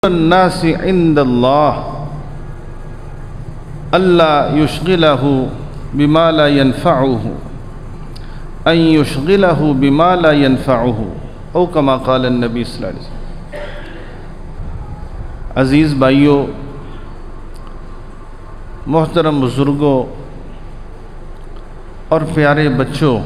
الناس عند اللہ اللہ یشغلہ بما لا ينفعه ان یشغلہ بما لا ينفعه او کما قال النبی صلی اللہ علیہ وسلم۔ عزیز بھائیوں، محترم بزرگوں اور پیارے بچوں،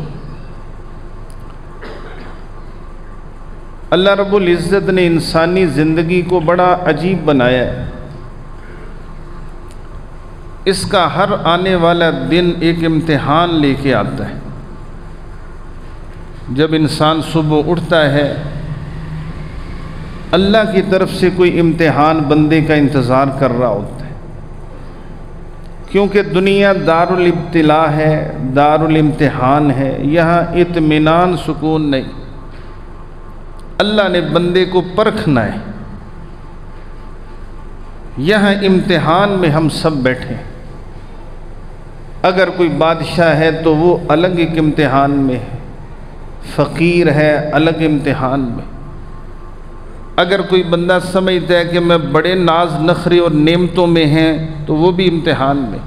اللہ رب العزت نے انسانی زندگی کو بڑا عجیب بنایا ہے۔ اس کا ہر آنے والا دن ایک امتحان لے کے آتا ہے۔ جب انسان صبح اٹھتا ہے، اللہ کی طرف سے کوئی امتحان بندے کا انتظار کر رہا ہوتا ہے، کیونکہ دنیا دار الابتلاء ہے، دار الامتحان ہے، یہاں اطمینان سکون نہیں۔ اللہ نے بندے کو پرکھنا ہے۔ یہاں امتحان میں ہم سب بیٹھے ہیں۔ اگر کوئی بادشاہ ہے تو وہ الگ ایک امتحان میں ہے، فقیر ہے الگ امتحان میں۔ اگر کوئی بندہ سمجھتا ہے کہ میں بڑے ناز نخرے اور نعمتوں میں ہیں تو وہ بھی امتحان میں۔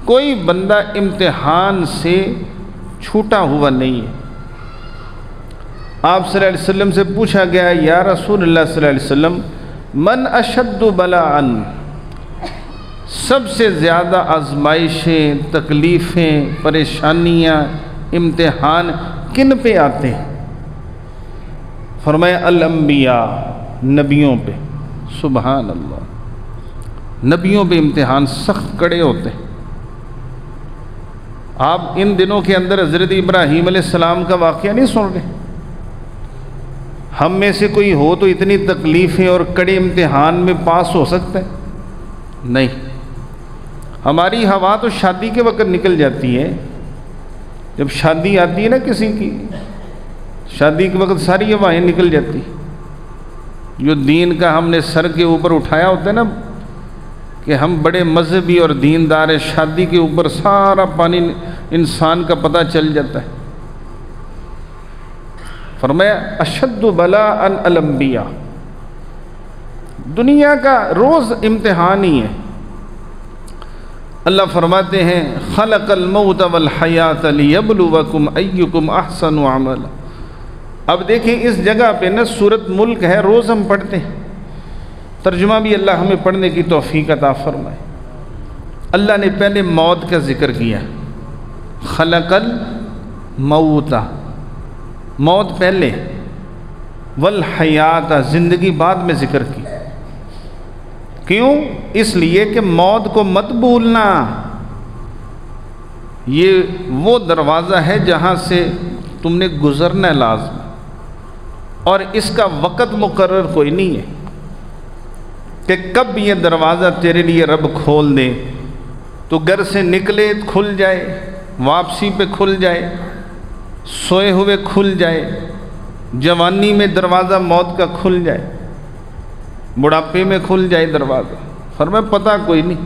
کوئی بندہ امتحان سے چھوٹا ہوا نہیں ہے۔ آپ صلی اللہ علیہ وسلم سے پوچھا گیا، یا رسول اللہ صلی اللہ علیہ وسلم، من اشد بلاء، سب سے زیادہ آزمائشیں، تکلیفیں، پریشانیاں، امتحان کن پہ آتے ہیں؟ فرمایا الانبیاء، نبیوں پہ۔ سبحان اللہ، نبیوں پہ امتحان سخت کڑے ہوتے ہیں۔ آپ ان دنوں کے اندر حضرت ابراہیم علیہ السلام کا واقعہ نہیں سن رہے؟ ہم میں سے کوئی ہو تو اتنی تکلیفیں اور کڑے امتحان میں پاس ہو سکتا ہے؟ نہیں۔ ہماری ہوا تو شادی کے وقت نکل جاتی ہے۔ جب شادی آتی ہے نا کسی کی، شادی کے وقت ساری ہوائیں نکل جاتی۔ جو دین کا ہم نے سر کے اوپر اٹھایا ہوتا ہے نا کہ ہم بڑے مذہبی اور دیندار ہیں، شادی کے اوپر سارا پانی انسان کا پتہ چل جاتا ہے۔ فرمایا اشد بلاء الانبیاء، دنیا کا روز امتحان ہی ہے۔ اللہ فرماتے ہیں خلق الموت والحیات لیبلوکم ایکم احسن عملا۔ اب دیکھیں اس جگہ پہ نا سورۃ ملک ہے، روز ہم پڑھتے ہیں، ترجمہ بھی اللہ ہمیں پڑھنے کی توفیق عطا فرمائے۔ اللہ نے پہلے موت کا ذکر کیا، خلق الموت، موت پہلے، والحیات، زندگی بعد میں ذکر کی۔ کیوں؟ اس لیے کہ موت کو مت بھولنا، یہ وہ دروازہ ہے جہاں سے تم نے گزرنا ہے لازم، اور اس کا وقت مقرر کوئی نہیں ہے کہ کب یہ دروازہ تیرے لیے رب کھول دے۔ تو گھر سے نکلے کھل جائے، واپسی پہ کھل جائے، سوئے ہوئے کھل جائے، جوانی میں دروازہ موت کا کھل جائے، بڑھاپے میں کھل جائے دروازہ۔ فرمایا پتہ کوئی نہیں۔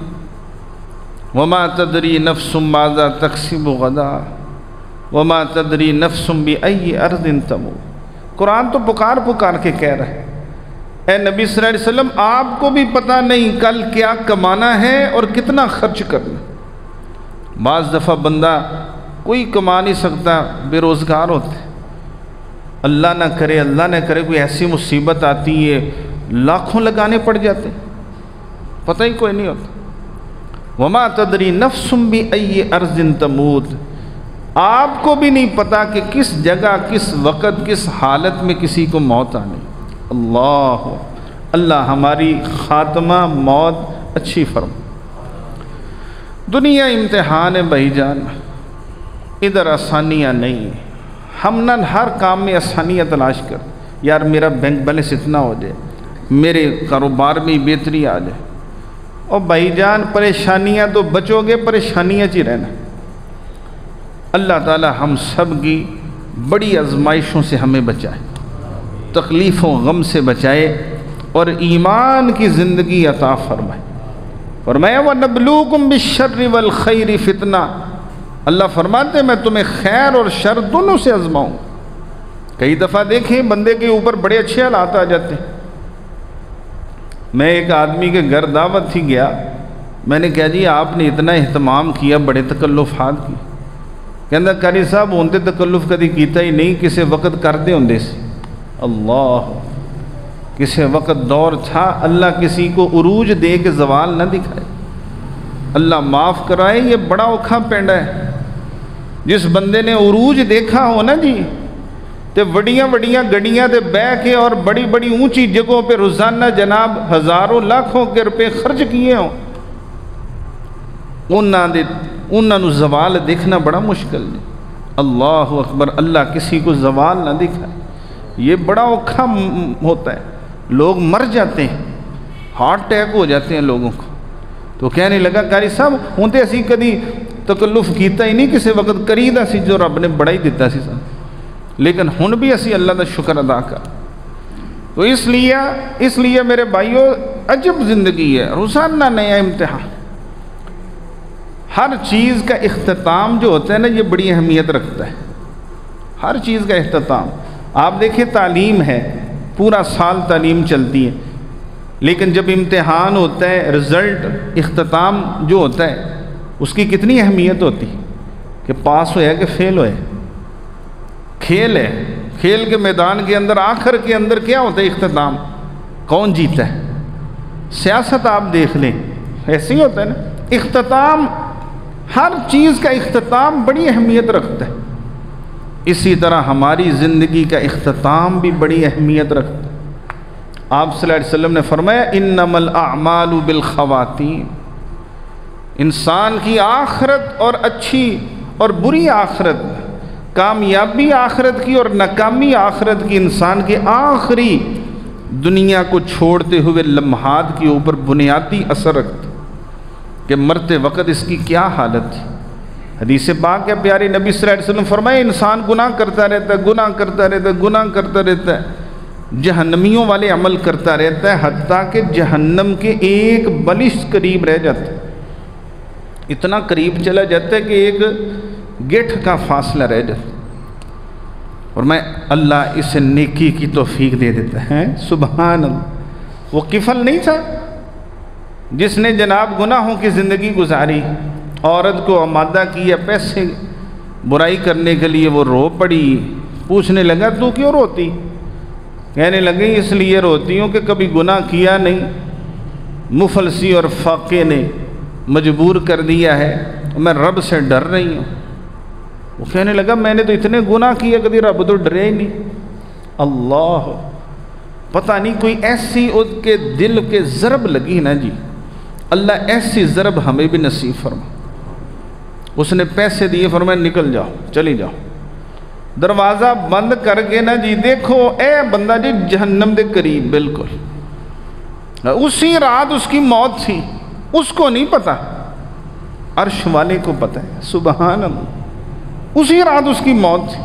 وما تدری نفس ماذا تکسب غدا وما تدری نفس بأی ارض تموت۔ قرآن تو پکار کے کہہ رہا ہے، اے نبی صلی اللہ علیہ وسلم، آپ کو بھی پتہ نہیں کل کیا کمانا ہے اور کتنا خرچ کرنا۔ بعض دفعہ بندہ کوئی کما نہیں سکتا، بے روزگار ہوتے، اللہ نہ کرے کوئی ایسی مصیبت آتی ہے، لاکھوں لگانے پڑ جاتے، پتہ ہی کوئی نہیں ہوتا۔ وما تدری نفس بأی ارض تموت، آپ کو بھی نہیں پتا کہ کس جگہ، کس وقت، کس حالت میں کسی کو موت آنی۔ اللہ ہماری خاتمہ موت اچھی فرما۔ دنیا امتحان ہے بھائی جان، ادھر آسانیاں نہیں ہیں۔ ہم نہ ہر کام میں آسانیاں تلاش کر، یار میرا بینک بیلنس اتنا ہو جائے، میرے کاروبار میں بہتری آ جائے۔ اور بھائی جان پریشانیاں تو بچو گے، پریشانیاں چی رہنا۔ اللہ تعالی ہم سب کی بڑی آزمائشوں سے ہمیں بچائے، تکلیفوں غم سے بچائے، اور ایمان کی زندگی عطا فرمائے۔ فرمایا وَنَبْلُوكُمْ بِالشَّرِّ وَالْخَيْرِ فِتْنَةً، اللہ فرماتے ہیں میں تمہیں خیر اور شر دونوں سے آزماؤں۔ کئی دفعہ دیکھیں بندے کے اوپر بڑے اچھے حالات آ جاتے ہیں، میں ایک آدمی کے گھر دعوت تھی گیا، میں نے کہا جی آپ نے اتنا اہتمام کیا، بڑے تکلفات کی. کہندا قاری صاحب ہوں تے تکلف کدی کیتا ہی نہیں، کسے وقت کردے ہوندے سی. اللہ، کسے وقت دور تھا اللہ کسی کو عروج دے کے زوال نہ دکھائے. اللہ معاف کرائے، یہ بڑا اوکھا پینڈا ہے. جس بندے نے عروج دیکھا ہو نا جی، تے وڈیاں وڈیاں گڈیاں تے بہ کے اور بڑی بڑی اونچی جگہوں پہ روزانہ جناب ہزاروں لاکھوں کے روپے خرچ کیے ہوں، انہاں نو زوال دیکھنا بڑا مشکل ہے. اللہ اکبر، اللہ کسی کو زوال نہ دکھائے، یہ بڑا اوکھا ہوتا ہے. لوگ مر جاتے ہیں، ہارٹ اٹیک ہو جاتے ہیں لوگوں کو. تو کہنے لگا قاری صاحب ہوں تے اسی کدی تکلف کیتا ہی نہیں، کسی وقت کریدا سی جو رب نے بڑا ہی دیتا سی سن، لیکن ہن بھی اسی اللہ کا شکر ادا کر. تو اس لیے میرے بھائیوں عجب زندگی ہے، روزانہ نیا امتحان. ہر چیز کا اختتام جو ہوتا ہے نا یہ بڑی اہمیت رکھتا ہے، ہر چیز کا اختتام. آپ دیکھیں تعلیم ہے، پورا سال تعلیم چلتی ہے، لیکن جب امتحان ہوتا ہے، رزلٹ، اختتام جو ہوتا ہے اس کی کتنی اہمیت ہوتی ہے کہ پاس ہویا کہ فیل ہوئے. کھیل ہے، کھیل کے میدان کے اندر آخر کے اندر کیا ہوتا ہے؟ اختتام. کون جیتا ہے؟ سیاست آپ دیکھ لیں ایسے ہی ہوتا ہے نا، اختتام، ہر چیز کا اختتام بڑی اہمیت رکھتا ہے. اسی طرح ہماری زندگی کا اختتام بھی بڑی اہمیت رکھتا ہے. آپ صلی اللہ علیہ وسلم نے فرمایا انما الاعمال بالخواتیم. انسان کی آخرت اور اچھی اور بری آخرت، کامیابی آخرت کی اور ناکامی آخرت کی انسان کے آخری دنیا کو چھوڑتے ہوئے لمحات کے اوپر بنیادی اثر رکھتی کہ مرتے وقت اس کی کیا حالت تھی. حدیث پاک ہے پیارے نبی صلی اللہ علیہ وسلم فرمائے انسان گناہ کرتا رہتا ہے، گناہ کرتا رہتا ہے، گناہ کرتا رہتا ہے، جہنمیوں والے عمل کرتا رہتا ہے، حتیٰ کہ جہنم کے ایک بلش قریب رہ جاتا ہے. اتنا قریب چلا جاتا ہے کہ ایک گٹھ کا فاصلہ رہ جاتا ہے. اور میں اللہ اسے نیکی کی توفیق دے دیتا ہے. سبحان اللہ. وہ کفل نہیں تھا جس نے جناب گناہوں کی زندگی گزاری، عورت کو آمادہ کیا پیسے برائی کرنے کے لیے، وہ رو پڑی. پوچھنے لگا تو کیوں روتی؟ کہنے لگے اس لیے روتی ہوں کہ کبھی گناہ کیا نہیں، مفلسی اور فاقے نے مجبور کر دیا ہے، میں رب سے ڈر رہی ہوں. وہ کہنے لگا میں نے تو اتنے گناہ کیے کبھی رب تو ڈرے ہی نہیں. اللہ، پتہ نہیں کوئی ایسی اس کے دل کے ضرب لگی نا جی. اللہ ایسی ضرب ہمیں بھی نصیب فرما. اس نے پیسے دیے، فرمایا نکل جاؤ، چلی جاؤ. دروازہ بند کر کے نا جی دیکھو اے بندہ جی جہنم دے قریب بالکل. اسی رات اس کی موت تھی، اس کو نہیں پتا، عرش والے کو پتہ ہے. سبحان اللہ. اسی رات اس کی موت تھی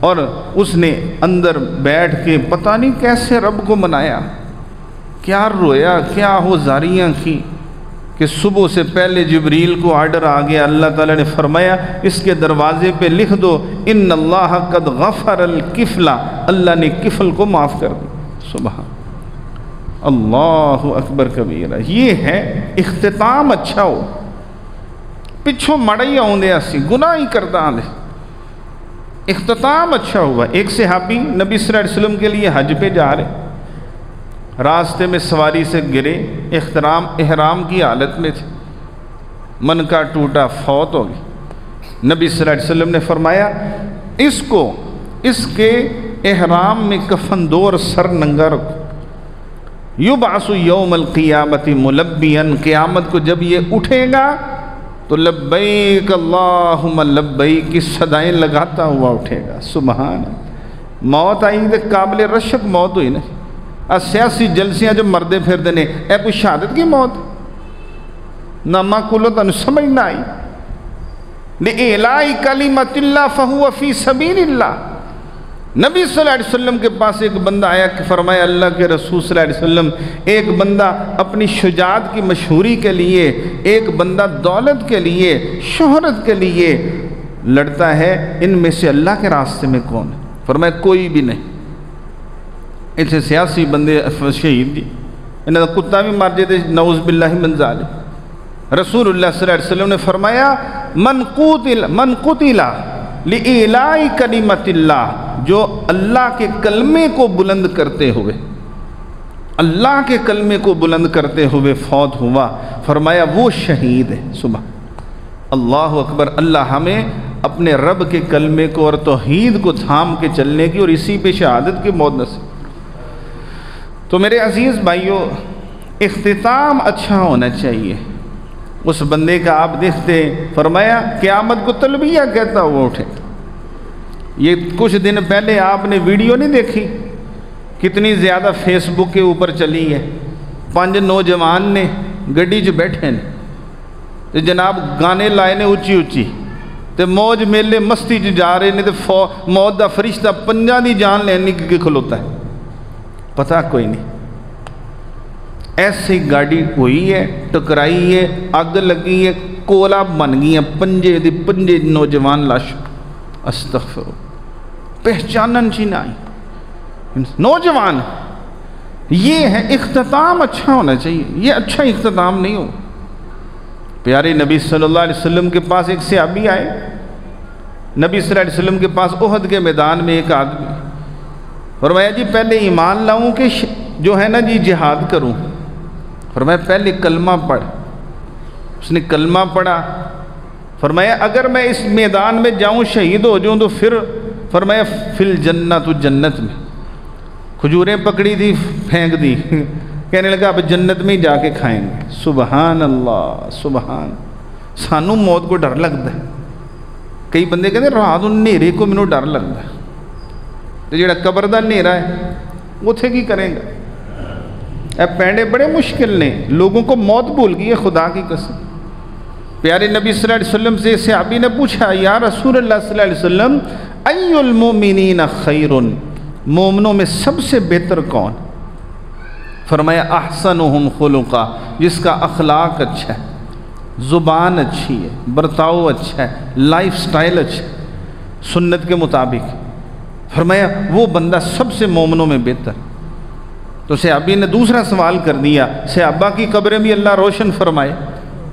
اور اس نے اندر بیٹھ کے پتہ نہیں کیسے رب کو منایا، کیا رویا، کیا ہو زاریاں کی کہ صبح سے پہلے جبریل کو آرڈر آ گیا. اللہ تعالیٰ نے فرمایا اس کے دروازے پہ لکھ دو ان اللہ قد غفر الکفل، اللہ نے کفل کو معاف کر دیا. سبحان اللہ اکبر کبیرہ. یہ ہے اختتام اچھا ہو. پچھوں مڑائی آؤں اسی گناہ ہی کرتا آندے، اختتام اچھا ہوا. ایک صحابی نبی صلی اللہ علیہ وسلم کے لیے حج پہ جا رہے، راستے میں سواری سے گرے، احرام کی حالت میں تھے، من کا ٹوٹا، فوت ہو گئی. نبی صلی اللہ علیہ وسلم نے فرمایا اس کے احرام میں کفن دو اور سر ننگا رکھو. یبعث یوم القیامت ملبیاً، قیامت کو جب یہ اٹھے گا تو لبیک اللہم لبیک کی صدائیں لگاتا ہوا اٹھے گا. سبحان. موت آئی تو قابل رشک موت ہوئی نا. سیاسی جلسیاں جو مردے پھر دینے اے کوئی شہادت کی موت نامہ کلو تنو سمجھ نہ آئی. لِإِعْلَاءِ کَلِمَةِ اللَّهِ فَهُوَ فِي سَبِيلِ اللَّهِ. نبی صلی اللہ علیہ وسلم کے پاس ایک بندہ آیا کہ فرمایا اللہ کے رسول صلی اللہ علیہ وسلم، ایک بندہ اپنی شجاعت کی مشہوری کے لیے، ایک بندہ دولت کے لیے، شہرت کے لیے لڑتا ہے، ان میں سے اللہ کے راستے میں کون ہے؟ فرمایا کوئی بھی نہیں. ایسے سیاسی بندے شہید دی انہاں دا کتا بھی مر جائے تے نعوذ باللہ من ذالک۔ رسول اللہ صلی اللہ علیہ وسلم نے فرمایا من قتل لإعلاء کلمت اللہ، جو اللہ کے کلمے کو بلند کرتے ہوئے، اللہ کے کلمے کو بلند کرتے ہوئے فوت ہوا، فرمایا وہ شہید ہے۔ سبحان اللہ اکبر۔ اللہ ہمیں اپنے رب کے کلمے کو اور توحید کو تھام کے چلنے کی اور اسی پہ شہادت کی موت نصیب۔ تو میرے عزیز بھائیوں، اختتام اچھا ہونا چاہیے اس بندے کا۔ آپ دیکھتے فرمایا قیامت کو تلبیہ کہتا ہوا اٹھے۔ یہ کچھ دن پہلے آپ نے ویڈیو نہیں دیکھی کتنی زیادہ فیس بک کے اوپر چلی ہے؟ 5 نوجوان نے گڈی چ بیٹھے نے تے جناب گانے لائے نے اچھی اچھی تے موج میلے مستی چ جا رہے نے تے موت دا فرشتہ 5 دی جان لینی کے کھلوتا ہے، پتہ کوئی نہیں۔ ایسی گاڑی ہوئی ہے، ٹکرائی ہے، اگ لگی ہے، کولا بن گئی ہیں، 5 نوجوان لاش۔ استغفر، پہچانن چی نہ آئی نوجوان۔ یہ ہے اختتام اچھا ہونا چاہیے، یہ اچھا اختتام نہیں ہو۔ پیارے نبی صلی اللہ علیہ وسلم کے پاس ایک صحابی آئے، نبی صلی اللہ علیہ وسلم کے پاس احد کے میدان میں ایک آدمی، فرمایا جی پہلے ایمان لاؤں کہ جو ہے نا جی جہاد کروں؟ فرمایا پہلے کلمہ پڑھ۔ اس نے کلمہ پڑھا، فرمایا اگر میں اس میدان میں جاؤں شہید ہو جاؤں تو پھر فرمایا فی الجنہ، تو جنت میں۔ کھجوریں پکڑی تھی پھینک دی، کہنے لگا اب جنت میں ہی جا کے کھائیں گے۔ سبحان اللہ سبحان۔ سانوں موت کو ڈر لگتا ہے، کئی بندے کہتے ہیں رات نیرے کو مینوں ڈر لگتا ہے، تو جڑا قبر دا نیرا ہے اتھے کی کریں گا؟ اے پینڈے بڑے مشکل نے، لوگوں کو موت بھول گئی ہے خدا کی قسم۔ پیارے نبی صلی اللہ علیہ وسلم سے صحابی نے پوچھا یا رسول اللہ صلی اللہ علیہ وسلم ای المؤمنین خیر، مومنوں میں سب سے بہتر کون؟ فرمایا احسنہم خلقا، جس کا اخلاق اچھا ہے، زبان اچھی ہے، برتاؤ اچھا ہے، لائف سٹائل اچھا ہے سنت کے مطابق۔ فرمایا وہ بندہ سب سے مومنوں میں بہتر۔ تو صحابی نے دوسرا سوال کر دیا، صحابہ کی قبریں بھی اللہ روشن فرمائے،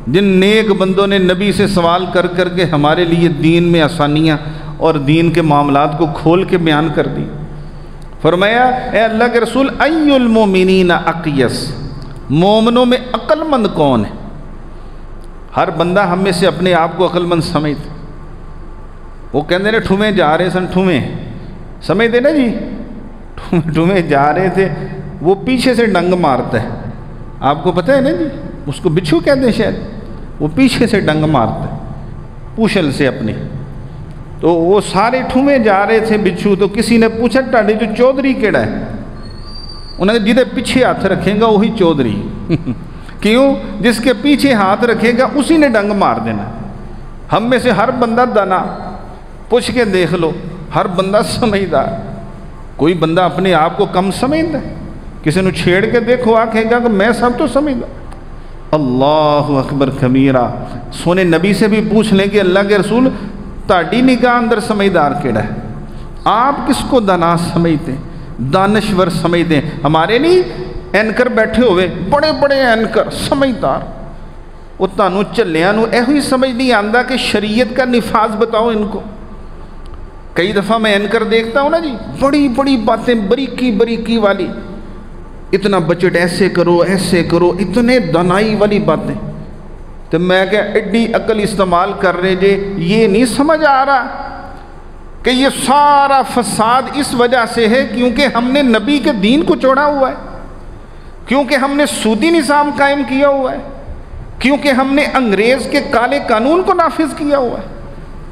جن نیک بندوں نے نبی سے سوال کر کر کے ہمارے لیے دین میں آسانیاں اور دین کے معاملات کو کھول کے بیان کر دی۔ فرمایا اے اللہ کے رسول ای المومنین اقیس، مومنوں میں عقل مند کون ہے؟ ہر بندہ ہم میں سے اپنے آپ کو عقل مند سمجھتے، وہ کہتے ہیں ٹھومیں جا رہے سن، ٹھومیں سمجھتے نا جی، ٹھومیں جا رہے تھے، وہ پیچھے سے ڈنگ مارتا ہے، آپ کو پتہ ہے نا جی، اس کو بچھو کہتے ہیں شاید، وہ پیچھے سے ڈنگ مارتا ہے پوچھل سے اپنی۔ تو وہ سارے ٹھومے جا رہے تھے بچھو، تو کسی نے پوچھا ٹاڈی جو چودھری کیڑا ہے؟ انہوں نے جدے پیچھے ہاتھ رکھے گا وہی چودھری۔ کیوں؟ جس کے پیچھے ہاتھ رکھے گا اسی نے ڈنگ مار دینا۔ ہم میں سے ہر بندہ دانا، پوچھ کے دیکھ لو، ہر بندہ سمجھدار، کوئی بندہ اپنے آپ کو کم سمجھتا ہے؟ کسی نے چھیڑ کے دیکھو آکھے گا کہ میں سب تو سمجھدا۔ اللہ اکبر کبیرہ۔ سونے نبی سے بھی پوچھ لیں کہ اللہ کے رسول تاڑی نگاہ اندر سمجھدار کیڑا ہے؟ آپ کس کو دانا سمجھتے ہیں، دانشور سمجھتے ہیں؟ ہمارے نہیں اینکر بیٹھے ہوئے بڑے بڑے اینکر سمجھدار، وہ تانوں چلیاں نو ایہی سمجھ نہیں آندا کہ شریعت کا نفاذ بتاؤ ان کو۔ کئی دفعہ میں اینکر دیکھتا ہوں نا جی، بڑی بڑی باتیں بریکی بریکی والی، اتنا بجٹ ایسے کرو اتنے دانائی والی باتیں، تو میں کہ ایڈی عقل استعمال کر رہے جے، یہ نہیں سمجھ آ رہا کہ یہ سارا فساد اس وجہ سے ہے کیونکہ ہم نے نبی کے دین کو چھوڑا ہوا ہے، کیونکہ ہم نے سودی نظام قائم کیا ہوا ہے، کیونکہ ہم نے انگریز کے کالے قانون کو نافذ کیا ہوا ہے۔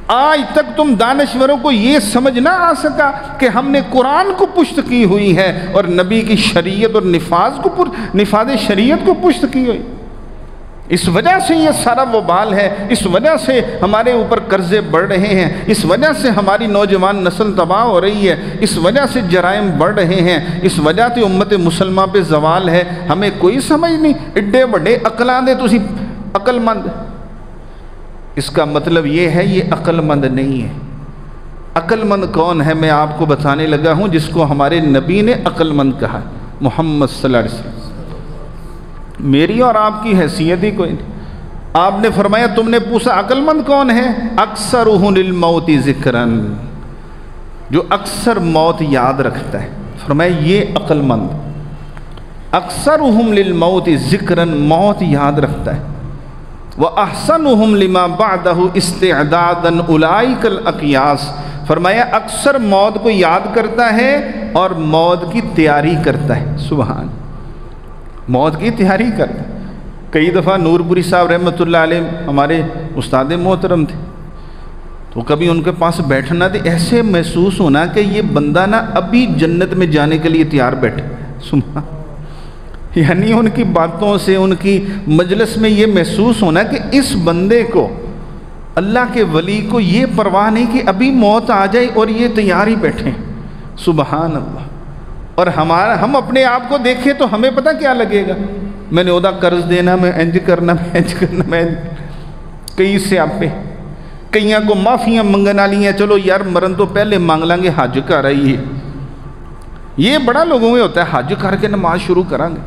آج تک تم دانشوروں کو یہ سمجھ نہ آ سکا کہ ہم نے قرآن کو پشت کی ہوئی ہے اور نبی کی شریعت اور نفاذ شریعت کو پشت کی ہوئی۔ اس وجہ سے یہ سارا وبال ہے، اس وجہ سے ہمارے اوپر قرضے بڑھ رہے ہیں، اس وجہ سے ہماری نوجوان نسل تباہ ہو رہی ہے، اس وجہ سے جرائم بڑھ رہے ہیں، اس وجہ سے امت مسلمہ پہ زوال ہے۔ ہمیں کوئی سمجھ نہیں، اڈے بڑے عقلاں دے تسی عقل مند، اس کا مطلب یہ ہے یہ عقل مند نہیں ہے۔ عقل مند کون ہے میں آپ کو بتانے لگا ہوں، جس کو ہمارے نبی نے عقل مند کہا، محمد صلی اللہ علیہ وسلم۔ میری اور آپ کی حیثیت ہی کوئی نہیں۔ آپ نے فرمایا تم نے پوچھا عقل مند کون ہے؟ اکثرہم للموت ذکرن، جو اکثر موت یاد رکھتا ہے، فرمایا یہ عقل مند۔ اکثرہم للموت ذکرن، موت یاد رکھتا ہے۔ وَأَحْسَنُهُمْ لِمَا بَعْدَهُ اسْتِعْدَادًا أُولَئِكَ الْأَقْيَاسِ، فرمایا اکثر موت کو یاد کرتا ہے اور موت کی تیاری کرتا ہے۔ سبحان، موت کی تیاری کرتا ہے۔ کئی دفعہ نور پوری صاحب رحمۃ اللہ علیہ ہمارے استاد محترم تھے، تو کبھی ان کے پاس بیٹھنا تھے، ایسے محسوس ہونا کہ یہ بندہ نا ابھی جنت میں جانے کے لیے تیار بیٹھے۔ سبحان، یعنی ان کی باتوں سے، ان کی مجلس میں یہ محسوس ہونا کہ اس بندے کو، اللہ کے ولی کو یہ پرواہ نہیں کہ ابھی موت آ جائے اور یہ تیار ہی بیٹھیں۔ سبحان اللہ۔ اور ہم اپنے آپ کو دیکھیں تو ہمیں پتہ کیا لگے گا، میں نے ادا قرض دینا، میں انج کرنا، میں انج کرنا، میں کئی سے آپ پہ کئیاں کو معافیاں منگنا لیاں، چلو یار مرن تو پہلے مانگ لیں گے، حج کر رہی ہے۔ یہ بڑا لوگوں میں ہوتا ہے، حج کر کے نماز شروع کریں گے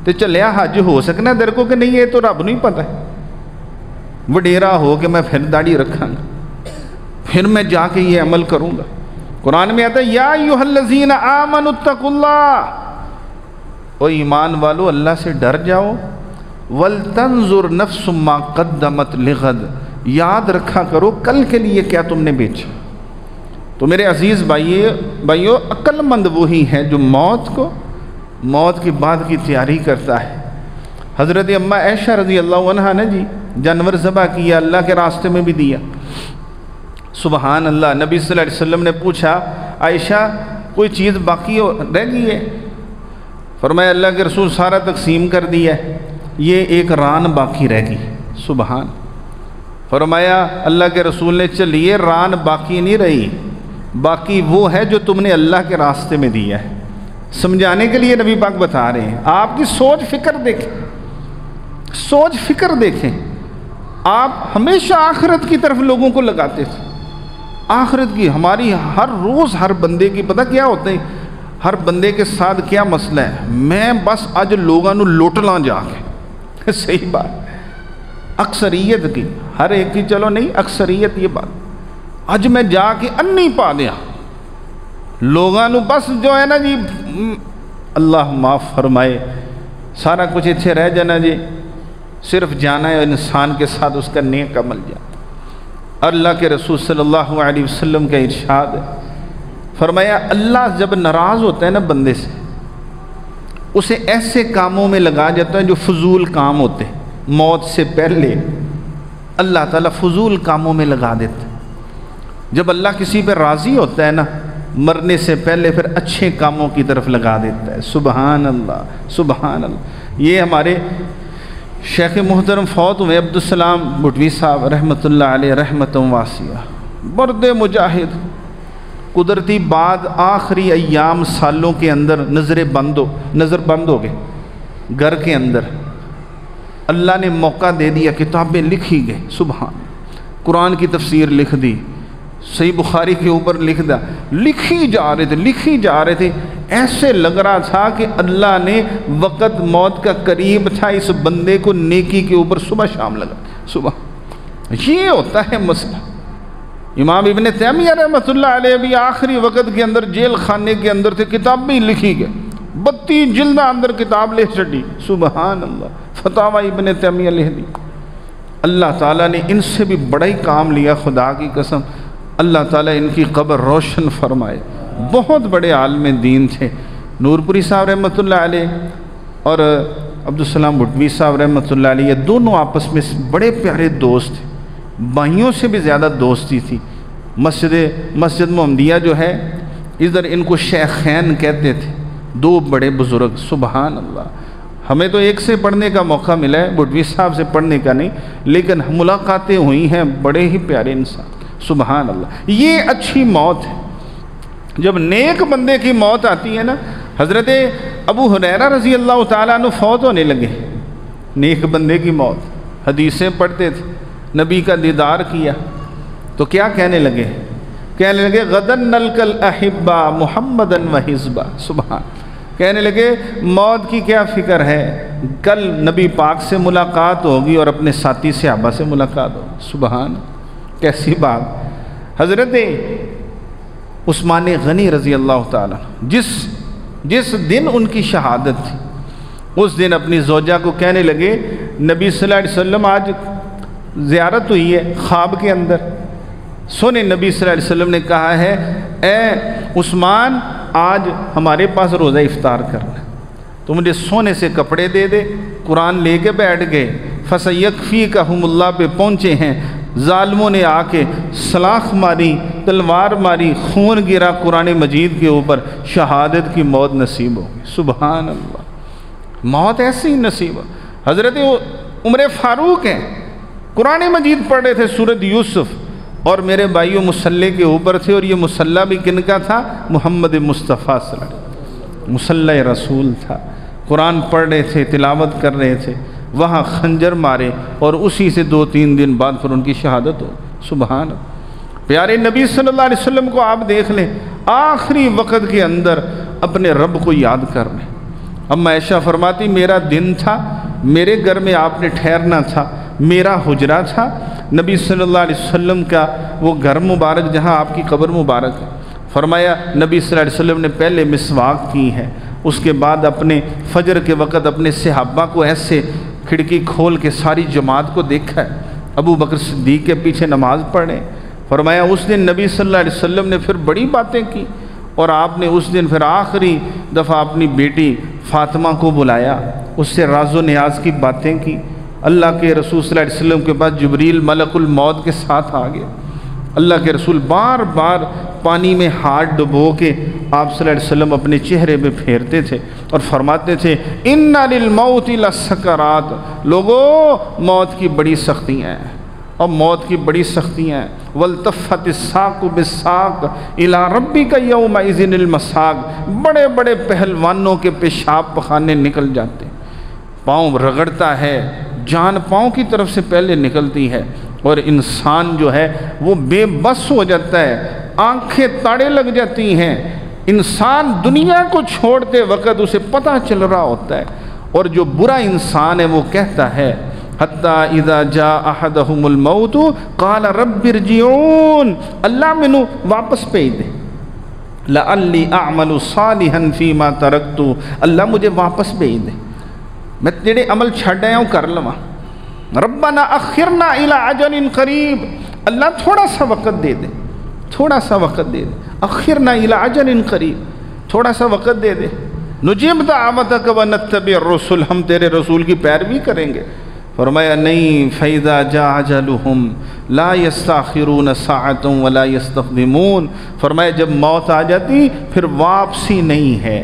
تو چلیا حج ہو سکنا در کو کہ نہیں، یہ تو رب نہیں پتہ ہے۔ وڈیرا ہو کہ میں پھر داڑھی رکھاں گا، پھر میں جا کے یہ عمل کروں گا۔ قرآن میں آتا ہے یا ایھا الذین آمنوا اتقوا اللہ، او ایمان والو اللہ سے ڈر جاؤ، ولتنظر نفس ما قدمت لغد، یاد رکھا کرو کل کے لیے کیا تم نے بیچا۔ تو میرے عزیز بھائیو، عقل مند وہی ہے جو موت کے بعد کی تیاری کرتا ہے۔ حضرت اماں عائشہ رضی اللہ عنہا نے جی جانور ذبح کیا، اللہ کے راستے میں بھی دیا۔ سبحان اللہ۔ نبی صلی اللہ علیہ وسلم نے پوچھا عائشہ کوئی چیز باقی رہ گئی ہے؟ فرمایا اللہ کے رسول سارا تقسیم کر دیا ہے، یہ ایک ران باقی رہ گئی۔ سبحان۔ فرمایا اللہ کے رسول نے چلیے ران باقی نہیں رہی، باقی وہ ہے جو تم نے اللہ کے راستے میں دیا ہے۔ سمجھانے کے لیے نبی پاک بتا رہے ہیں، آپ کی سوچ فکر دیکھیں، سوچ فکر دیکھیں۔ آپ ہمیشہ آخرت کی طرف لوگوں کو لگاتے تھے، آخرت کی۔ ہماری ہر روز ہر بندے کی پتہ کیا ہوتے ہیں، ہر بندے کے ساتھ کیا مسئلہ ہے، میں بس اج لوگوں نو لوٹنا جا کے۔ صحیح بات، اکثریت کی، ہر ایک کی چلو نہیں، اکثریت یہ بات، اج میں جا کے انی پا دیا لوگوں نو، بس جو ہے نا جی اللہ معاف فرمائے، سارا کچھ اتنے رہ جانا جی، صرف جانا ہے انسان کے ساتھ اس کا نیک عمل جانا۔ اللہ کے رسول صلی اللہ علیہ وسلم کا ارشاد ہے، فرمایا اللہ جب ناراض ہوتا ہے نا بندے سے، اسے ایسے کاموں میں لگا جاتا ہے جو فضول کام ہوتے ہیں، موت سے پہلے اللہ تعالیٰ فضول کاموں میں لگا دیتا ہے۔ جب اللہ کسی پہ راضی ہوتا ہے نا، مرنے سے پہلے پھر اچھے کاموں کی طرف لگا دیتا ہے۔ سبحان اللہ، سبحان اللہ۔ یہ ہمارے شیخ محترم فوت ہوئے عبدالسلام بھٹوی صاحب رحمۃ اللہ علیہ رحمۃ واسعہ، برد مجاہد۔ قدرتی بعد آخری ایام سالوں کے اندر نظر بند ہو گئے گھر کے اندر، اللہ نے موقع دے دیا، کتابیں لکھی گئی۔ سبحان، قرآن کی تفسیر لکھ دی، صحیح بخاری کے اوپر لکھ دا، لکھی جا رہے تھے، ایسے لگ رہا تھا کہ اللہ نے وقت موت کا قریب تھا اس بندے کو نیکی کے اوپر صبح شام لگا۔ صبح یہ ہوتا ہے مسئلہ۔ امام ابن تیمیہ رحمۃ اللہ علیہ بھی آخری وقت کے اندر جیل خانے کے اندر تھے، کتاب بھی لکھی گئی، 32 جلدہ اندر کتاب لکھ چڑی۔ سبحان اللہ، فتاوی ابن تیمیہ لکھ دی۔ اللہ تعالیٰ نے ان سے بھی بڑا ہی کام لیا، خدا کی قسم، اللہ تعالیٰ ان کی قبر روشن فرمائے۔ بہت بڑے عالم دین تھے، نور پوری صاحب رحمۃ اللہ علیہ اور عبدالسلام بھٹوی صاحب رحمۃ اللہ علیہ، دونوں آپس میں بڑے پیارے دوست تھے، بھائیوں سے بھی زیادہ دوستی تھی۔ مسجد محمدیہ جو ہے ادھر ان کو شیخین کہتے تھے، دو بڑے بزرگ۔ سبحان اللہ، ہمیں تو ایک سے پڑھنے کا موقع ملا ہے، بھٹوی صاحب سے پڑھنے کا نہیں، لیکن ملاقاتیں ہوئی ہیں، بڑے ہی پیارے انسان۔ سبحان اللہ، یہ اچھی موت ہے۔ جب نیک بندے کی موت آتی ہے نا، حضرت ابو ہریرہ رضی اللہ تعالیٰ عنہ فوت ہونے لگے، نیک بندے کی موت، حدیثیں پڑھتے تھے، نبی کا دیدار کیا تو کیا کہنے لگے غدن نلقى الاحباء محمدا وحزبا۔ سبحان، کہنے لگے موت کی کیا فکر ہے، کل نبی پاک سے ملاقات ہوگی اور اپنے ساتھی صحابہ سے ملاقات ہوگی۔ سبحان، کیسی بات۔ حضرت عثمان غنی رضی اللہ تعالیٰ جس دن ان کی شہادت تھی، اس دن اپنی زوجہ کو کہنے لگے نبی صلی اللہ علیہ وسلم آج زیارت ہوئی ہے خواب کے اندر، سونے نبی صلی اللہ علیہ وسلم نے کہا ہے اے عثمان آج ہمارے پاس روزہ افطار کرنا، تو مجھے سونے سے کپڑے دے دے۔ قرآن لے کے بیٹھ گئے، فَسَيَكْفِيكَهُمُ اللَّهُ پہ پہنچے ہیں، ظالموں نے آ کے سلاخ ماری، تلوار ماری، خون گرا قرآن مجید کے اوپر، شہادت کی موت نصیب ہوگی۔ سبحان اللہ، موت ایسی نصیب ہو۔ حضرت عمر فاروق ہیں، قرآن مجید پڑھ رہے تھے سورۃ یوسف، اور میرے بھائیوں مصلی کے اوپر تھے، اور یہ مصلی بھی کن کا تھا؟ محمد مصطفیٰ صلی اللہ علیہ وسلم، مصلی رسول تھا۔ قرآن پڑھ رہے تھے، تلاوت کر رہے تھے، وہاں خنجر مارے، اور اسی سے 2-3 دن بعد پھر ان کی شہادت ہو۔ سبحان اللہ، پیارے نبی صلی اللہ علیہ وسلم کو آپ دیکھ لیں، آخری وقت کے اندر اپنے رب کو یاد کر لیں۔ اما عائشہ فرماتی میرا دن تھا، میرے گھر میں آپ نے ٹھہرنا تھا، میرا حجرہ تھا، نبی صلی اللہ علیہ وسلم کا وہ گھر مبارک جہاں آپ کی قبر مبارک ہے۔ فرمایا نبی صلی اللہ علیہ وسلم نے پہلے مسواک کی ہے، اس کے بعد اپنے فجر کے وقت اپنے صحابہ کو ایسے کھڑکی کھول کے ساری جماعت کو دیکھا ہے، ابو بکر صدیق کے پیچھے نماز پڑھیں۔ فرمایا اس دن نبی صلی اللہ علیہ وسلم نے پھر بڑی باتیں کی، اور آپ نے اس دن پھر آخری دفعہ اپنی بیٹی فاطمہ کو بلایا، اس سے راز و نیاز کی باتیں کی۔ اللہ کے رسول صلی اللہ علیہ وسلم کے پاس جبریل ملک الموت کے ساتھ آ گیا۔ اللہ کے رسول بار بار پانی میں ہاتھ ڈبو کے آپ صلی اللہ علیہ وسلم اپنے چہرے پہ پھیرتے تھے اور فرماتے تھے اِنَّ لِلْمَوْتِ لَسَّكَرَاتٍ، لوگو موت کی بڑی سختیاں ہیں، اور موت کی بڑی سختیاں ہیں۔ وَالْتَفَّتِ السَّاقُ بِالسَّاقِ إِلَىٰ رَبِّكَ يَوْمَئِذٍ الْمَسَاقُ، بڑے بڑے پہلوانوں کے پیشاب پخانے نکل جاتے ہیں، پاؤں رگڑتا ہے، جان پاؤں کی طرف سے پہلے نکلتی ہے، اور انسان جو ہے وہ بے بس ہو جاتا ہے، آنکھیں تاڑے لگ جاتی ہیں۔ انسان دنیا کو چھوڑتے وقت اسے پتہ چل رہا ہوتا ہے، اور جو برا انسان ہے وہ کہتا ہے حتیٰ اذا جاء احدهم الموت قال رب ارجعون، اللہ مینوں واپس بھیج دے، لعلی اعمل صالحا فیما ترکت، اللہ مجھے واپس بھیج دے، میں تیرے عمل چھڈ آیا ہوں کر لواں۔ ربنا اخرنا الى اجل قریب، اللہ تھوڑا سا وقت دے دے، تھوڑا سا وقت دے دے، اخرنا الى اجل قریب، تھوڑا سا وقت دے دے، نجیب دعوتک ونتبع الرسل، ہم تیرے رسول کی پیروی کریں گے۔ فرمایا نہیں، فَإِذَا جَاءَ أَجَلُهُمْ لَا يَسْتَأْخِرُونَ سَاعَةً وَلَا يَسْتَقْدِمُونَ، فرمایا جب موت آ جاتی پھر واپسی نہیں ہے،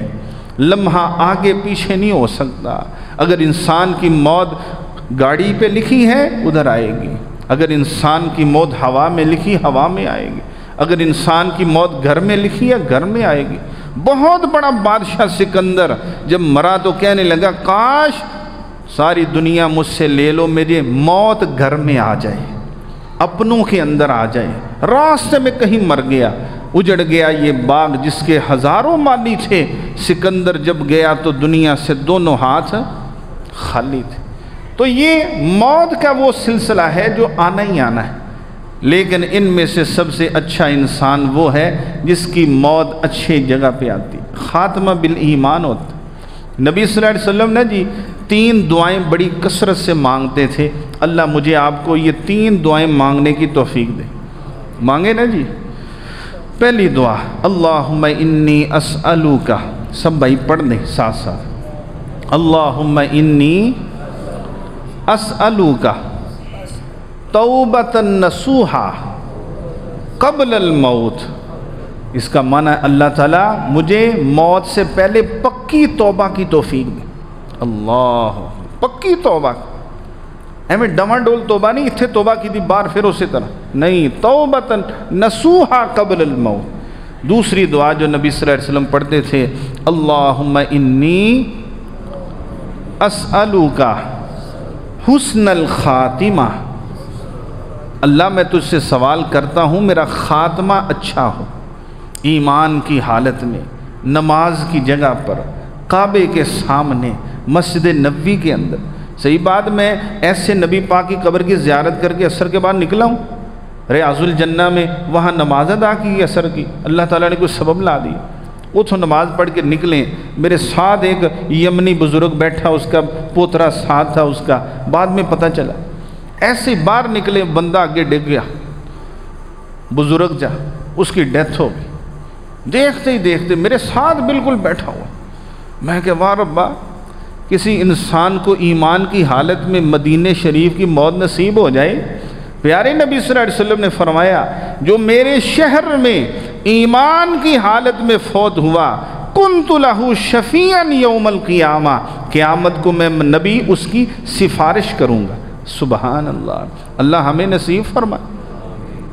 لمحہ آگے پیچھے نہیں ہو سکتا۔ اگر انسان کی موت گاڑی پہ لکھی ہے ادھر آئے گی، اگر انسان کی موت ہوا میں لکھی ہوا میں آئے گی، اگر انسان کی موت گھر میں لکھی ہے گھر میں آئے گی۔ بہت بڑا بادشاہ سکندر جب مرا تو کہنے لگا کاش ساری دنیا مجھ سے لے لو، میری موت گھر میں آ جائے، اپنوں کے اندر آ جائے، راستے میں کہیں مر گیا، اجڑ گیا یہ باغ جس کے ہزاروں مالی تھے، سکندر جب گیا تو دنیا سے دونوں ہاتھ خالی تھے۔ تو یہ موت کا وہ سلسلہ ہے جو آنا ہی آنا ہے، لیکن ان میں سے سب سے اچھا انسان وہ ہے جس کی موت اچھی جگہ پہ آتی، خاتمہ بالایمان ہوتا۔ نبی صلی اللہ علیہ وسلم نے جی 3 دعائیں بڑی کثرت سے مانگتے تھے، اللہ مجھے آپ کو یہ 3 دعائیں مانگنے کی توفیق دے۔ مانگے نا جی، پہلی دعا اللہم انی اسألوک، سب بھائی پڑھ دیں ساتھ ساتھ، اللہم انی اسألوک توبۃ نصوحا قبل الموت، اس کا معنی ہے اللہ تعالیٰ مجھے موت سے پہلے پکی توبہ کی توفیق دے۔ اللہ، پکی توبہ، ایویں ڈمہ ڈول توبہ نہیں، اتھے توبہ کی دی بار پھر اسی طرح نہیں، توبۃ نصوحا قبل الموت۔ دوسری دعا جو نبی صلی اللہ علیہ وسلم پڑھتے تھے، اللہم انی اسألوک حسن الخاتمہ، اللہ میں تجھ سے سوال کرتا ہوں میرا خاتمہ اچھا ہو، ایمان کی حالت میں، نماز کی جگہ پر، کعبے کے سامنے مسجد نبوی کے اندر، صحیح بات میں ایسے نبی پاک کی قبر کی زیارت کر کے عصر کے بعد نکلا ہوں، ریاض الجنہ میں وہاں نماز ادا کی عصر کی، اللہ تعالیٰ نے کوئی سبب لا دی، وہ تو نماز پڑھ کے نکلیں، میرے ساتھ ایک یمنی بزرگ بیٹھا، اس کا پوترا ساتھ تھا اس کا، بعد میں پتہ چلا، ایسے باہر نکلے بندہ آگے ڈگ گیا، بزرگ جا، اس کی ڈیتھ ہو گئی، دیکھتے ہی دیکھتے میرے ساتھ بالکل بیٹھا ہوا، میں کہ واہ ربا، کسی انسان کو ایمان کی حالت میں مدینہ شریف کی موت نصیب ہو جائے، پیارے نبی صلی اللہ علیہ وسلم نے فرمایا جو میرے شہر میں ایمان کی حالت میں فوت ہوا، کنت لہ شفیعا یوم القیامہ، قیامت کو میں نبی اس کی سفارش کروں گا، سبحان اللہ، اللہ ہمیں نصیب فرمائے۔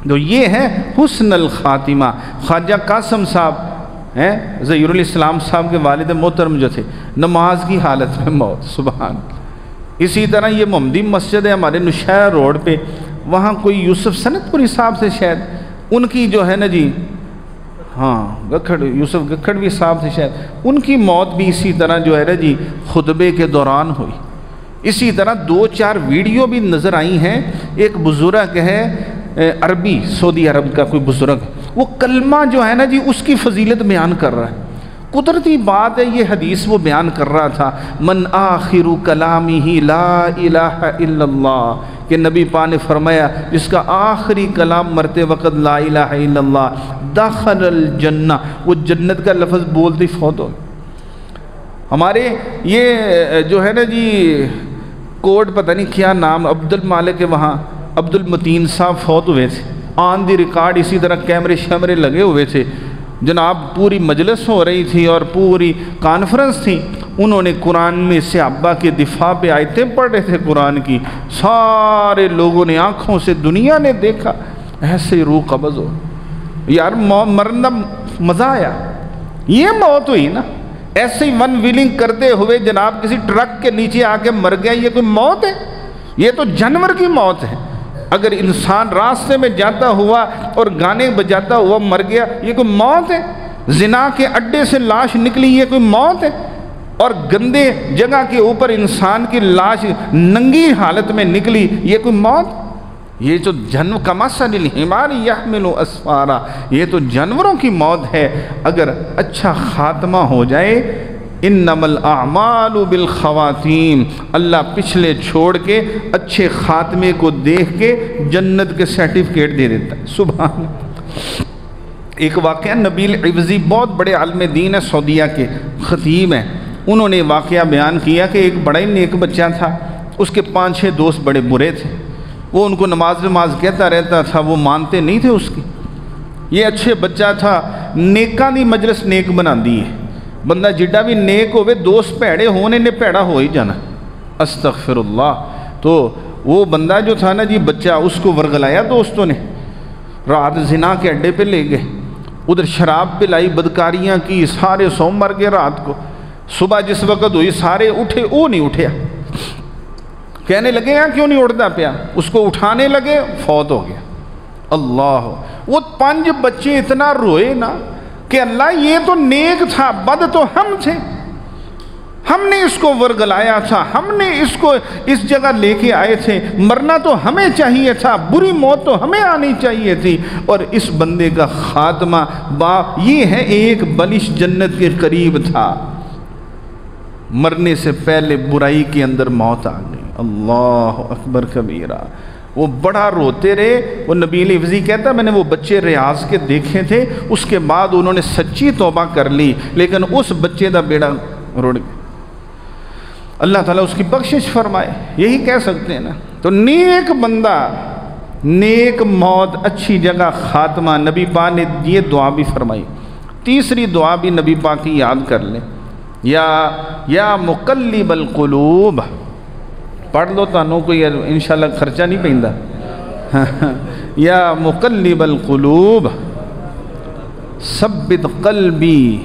تو یہ ہے حسن الخاتمہ۔ خواجہ قاسم صاحب ہیں ظہیر الاسلام صاحب کے والد محترم جو تھے، نماز کی حالت میں موت، سبحان۔ اسی طرح یہ محمدی مسجد ہے ہمارے نوشہرہ روڈ پہ، وہاں کوئی یوسف سنت پوری صاحب سے شاید ان کی جو ہے نا جی، یوسف گکھڑوی صاحب سے شاید ان کی موت بھی اسی طرح جو ہے نا جی خطبے کے دوران ہوئی۔ اسی طرح 2-4 ویڈیو بھی نظر آئی ہیں، ایک بزرگ ہے عربی، سعودی عرب کا کوئی بزرگ، وہ کلمہ جو ہے نا جی اس کی فضیلت بیان کر رہا ہے، قدرتی بات ہے یہ حدیث وہ بیان کر رہا تھا، من آخر کلامہ لا الہ الا اللہ، کہ نبی پاک نے فرمایا جس کا آخری کلام مرتے وقت لا الہ الا اللہ دخل الجنہ، وہ جنت کا لفظ بولتی فوت ہو۔ ہمارے یہ جو ہے نا جی کوٹ پتہ نہیں کیا نام، عبد المالک کے وہاں عبد المتین صاحب فوت ہوئے تھے، آن دی ریکارڈ اسی طرح کیمرے شیمرے لگے ہوئے تھے جناب، پوری مجلس ہو رہی تھی اور پوری کانفرنس تھی، انہوں نے قرآن میں صحابہ کے دفاع پہ آیتیں پڑھ رہے تھے قرآن کی، سارے لوگوں نے آنکھوں سے دنیا نے دیکھا، ایسے روح قبض ہو، یار مرنا مزہ آیا، یہ موت ہوئی نا، ایسے ہی ون ویلنگ کرتے ہوئے جناب کسی ٹرک کے نیچے آ کے مر گیا، یہ کوئی موت ہے؟ یہ تو جانور کی موت ہے۔ اگر انسان راستے میں جاتا ہوا اور گانے بجاتا ہوا مر گیا، یہ کوئی موت ہے؟ زنا کے اڈے سے لاش نکلی، یہ کوئی موت ہے؟ اور گندے جگہ کے اوپر انسان کی لاش ننگی حالت میں نکلی، یہ کوئی موت؟ یہ جو کمثل الحمار یحمل اسفارا، یہ تو جانوروں کی موت ہے۔ اگر اچھا خاتمہ ہو جائے، انما الاعمال بالخواتیم، اللہ پچھلے چھوڑ کے اچھے خاتمے کو دیکھ کے جنت کے سرٹیفکیٹ دے دیتا ہے، سبحان۔ ایک واقعہ نبیل عوضی بہت بڑے عالم دین ہے، سعودیہ کے خطیب ہیں، انہوں نے واقعہ بیان کیا کہ ایک بڑا ہی نیک بچہ تھا، اس کے 5-6 دوست بڑے برے تھے، وہ ان کو نماز کہتا رہتا تھا، وہ مانتے نہیں تھے اس کی۔ یہ اچھے بچہ تھا، نیکاں دی مجلس نیک بنا دی ہے، بندہ جڈا بھی نیک ہوئے دوست پیڑے ہونے نے پیڑا ہو ہی جانا، استغفر اللہ۔ تو وہ بندہ جو تھا نا جی بچہ، اس کو ورگلایا دوستوں نے، رات زنا کے اڈے پہ لے گئے، ادھر شراب پلائی، بدکاریاں کی، سارے سو مر گئے رات کو، صبح جس وقت ہوئی سارے اٹھے، وہ نہیں اٹھیا، کہنے لگے یہاں کیوں نہیں اٹھتا پیا، اس کو اٹھانے لگے، فوت ہو گیا۔ اللہ، وہ 5 بچے اتنا روئے نا کہ اللہ یہ تو نیک تھا، بد تو ہم تھے، ہم نے اس کو ورگلایا تھا، ہم نے اس کو اس جگہ لے کے آئے تھے، مرنا تو ہمیں چاہیے تھا، بری موت تو ہمیں آنی چاہیے تھی، اور اس بندے کا خاتمہ یہ ہے ایک بلش جنت کے قریب تھا، مرنے سے پہلے برائی کے اندر موت آ گئی۔ اللہ اکبر کبیرہ، وہ بڑا روتے رہے۔ وہ نبیل عوضی کہتا میں نے وہ بچے ریاض کے دیکھے تھے، اس کے بعد انہوں نے سچی توبہ کر لی، لیکن اس بچے دا بیڑا رڑ گیا، اللہ تعالیٰ اس کی بخشش فرمائے، یہی کہہ سکتے ہیں نا۔ تو نیک بندہ، نیک موت، اچھی جگہ خاتمہ، نبی پاک نے یہ دعا بھی فرمائی۔ تیسری دعا بھی نبی پاک کی یاد کر لیں، یا مقلب القلوب، پڑھ لو تانوں کوئی انشاءاللہ خرچہ نہیں پہندا، یا مقلب القلوب ثبت قلبی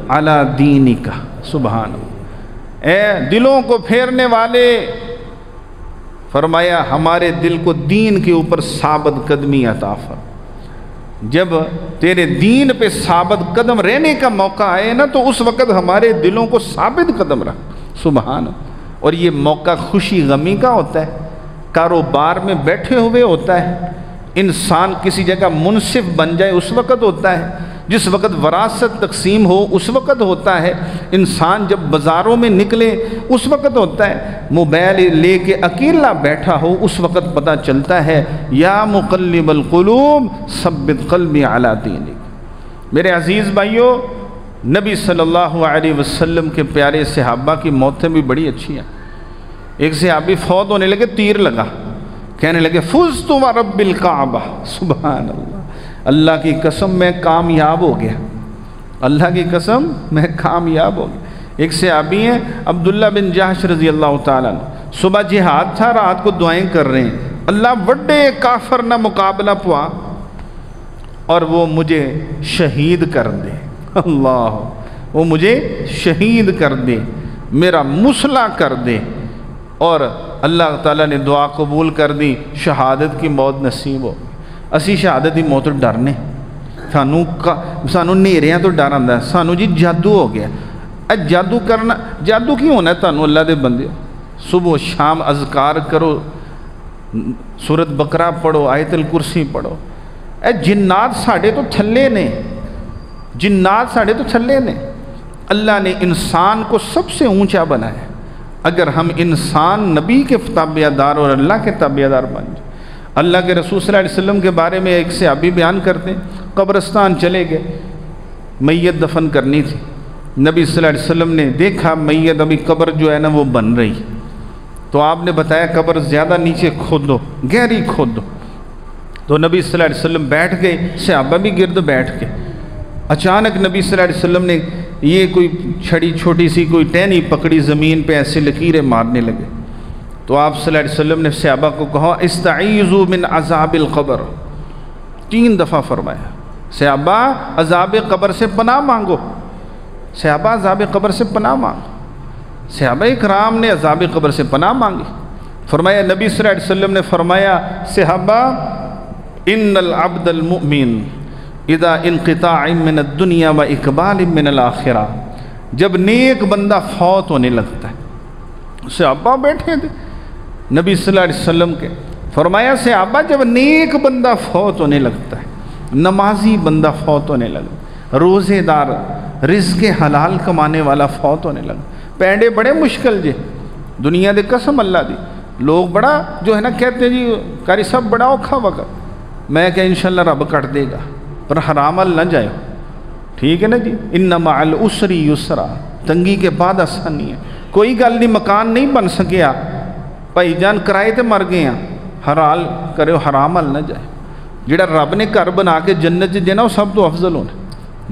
علی دینک، سبحان اللہ، اے دلوں کو پھیرنے والے، فرمایا ہمارے دل کو دین کے اوپر ثابت قدمی عطا فرما۔ جب تیرے دین پہ ثابت قدم رہنے کا موقع آئے نا تو اس وقت ہمارے دلوں کو ثابت قدم رکھ، سبحان اللہ۔ اور یہ موقع خوشی غمی کا ہوتا ہے، کاروبار میں بیٹھے ہوئے ہوتا ہے، انسان کسی جگہ منصف بن جائے اس وقت ہوتا ہے، جس وقت وراثت تقسیم ہو اس وقت ہوتا ہے، انسان جب بازاروں میں نکلے اس وقت ہوتا ہے، موبائل لے کے اکیلا بیٹھا ہو اس وقت پتہ چلتا ہے۔ یا مقلب القلوب ثبت قلبی علی دینک۔ میرے عزیز بھائیوں، نبی صلی اللہ علیہ وسلم کے پیارے صحابہ کی موتیں بھی بڑی اچھی ہیں۔ ایک صحابی فوت ہونے لگے، تیر لگا، کہنے لگے فزت ورب الکعبہ، سبحان اللہ، اللہ کی قسم میں کامیاب ہو گیا، اللہ کی قسم میں کامیاب ہو گیا۔ ایک صحابی ہیں عبداللہ بن جحش رضی اللہ تعالیٰ عنہ، صبح جہاد تھا، رات کو دعائیں کر رہے ہیں، اللہ وڈے کافر نہ مقابلہ پوا اور وہ مجھے شہید کر دے، اللہ، وہ مجھے شہید کر دے، میرا مسلح کر دے۔ اور اللہ تعالیٰ نے دعا قبول کر دی، شہادت کی موت نصیب ہو۔ اسی شہادت کی موت ڈرنے، سانو نیریاں تو ڈر آتا ہے، سانو جی جادو ہو گیا۔ جادو کرنا، جادو کیوں ہونا ہے تانوں اللہ دے بندے؟ صبح شام اذکار کرو، سورت بقرہ پڑھو، آیت الکرسی پڑھو۔ جنات ساڑھے تو تھلے نے، جنات ساڑھے تو تھلے نے۔ اللہ نے انسان کو سب سے اونچا بنایا۔ اگر ہم انسان نبی کے تابعدار اور اللہ کے تابعدار بن جائیں۔ اللہ کے رسول صلی اللہ علیہ وسلم کے بارے میں ایک صحابی بیان کرتے ہیں، قبرستان چلے گئے، میت دفن کرنی تھی، نبی صلی اللہ علیہ وسلم نے دیکھا میت ابھی قبر جو ہے نا وہ بن رہی، تو آپ نے بتایا قبر زیادہ نیچے کھودو، گہری کھودو۔ تو نبی صلی اللہ علیہ وسلم بیٹھ گئے، صحابہ بھی گرد بیٹھ گئے۔ اچانک نبی صلی اللہ علیہ وسلم نے یہ کوئی چھڑی چھوٹی سی کوئی ٹہنی پکڑی، زمین پہ ایسے لکیریں مارنے لگے۔ تو آپ صلی اللہ علیہ وسلم نے صحابہ کو کہا استعیذوا من عذاب القبر، 3 دفعہ فرمایا، صحابہ عذاب قبر سے پناہ مانگو، صحابہ عذاب قبر سے پناہ مانگو۔ صحابہ اکرام نے عذاب قبر سے پناہ مانگی۔ فرمایا، نبی صلی اللہ علیہ وسلم نے فرمایا، صحابہ ان العبد المؤمن اذا انقطاع من الدنیا و اقبال من الاخرہ، جب نیک بندہ فوت ہونے لگتا ہے، صحابہ بیٹھے تھے نبی صلی اللہ علیہ وسلم کے، فرمایا صحابہ جب نیک بندہ فوت ہونے لگتا ہے، نمازی بندہ فوت ہونے لگا، روزے دار، رزق حلال کمانے والا فوت ہونے لگا، پینڈے بڑے مشکل جے، دنیا دے قسم اللہ دی، لوگ بڑا جو ہے نا کہتے ہیں جی کاری سب بڑا اوکھا وقت، میں کہ انشاءاللہ رب کٹ دے گا، پر حرام نہ جائے، ٹھیک ہے نا جی، ان مع العسر یسرا، تنگی کے بعد آسانی ہے، کوئی گل نہیں، مکان نہیں بن سکیا، بھائی جان کرائے تے مر گئے ہیں، حلال کرے حرام نہ جائے۔ جڑا رب نے گھر بنا کے جنت دینا وہ سب تو افضل ہونا،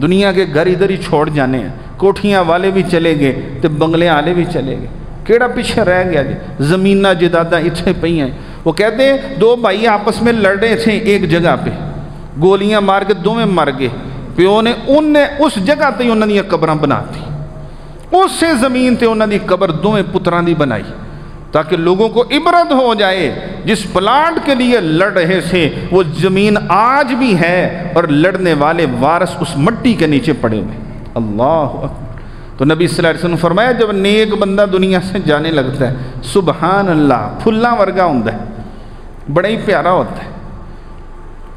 دنیا کے گھر ادھر ہی چھوڑ جانے ہیں، کوٹھیاں والے بھی چلے گئے تے بنگلے والے بھی چلے گئے، کیڑا پیچھے رہ گیا جی، زمینہ جدادہ اتنے پئی ہیں۔ وہ کہتے ہیں 2 بھائی آپس میں لڑ رہے تھے ایک جگہ پہ، گولیاں مار کے دونوں مر گئے، پیو نے اس جگہ تے انہوں نے قبراں بنا دی، اس سے زمین تے انہوں نے قبر دونوں پتراں دی بنائی، تاکہ لوگوں کو عبرت ہو جائے، جس پلانٹ کے لیے لڑ رہے تھے وہ زمین آج بھی ہے اور لڑنے والے وارث اس مٹی کے نیچے پڑے ہوئے۔ اللہ اکبر۔ تو نبی صلی اللہ علیہ وسلم نے فرمایا جب نیک بندہ دنیا سے جانے لگتا ہے، سبحان اللہ، پھلاں ورگا ہوتا ہے، بڑا ہی پیارا ہوتا ہے۔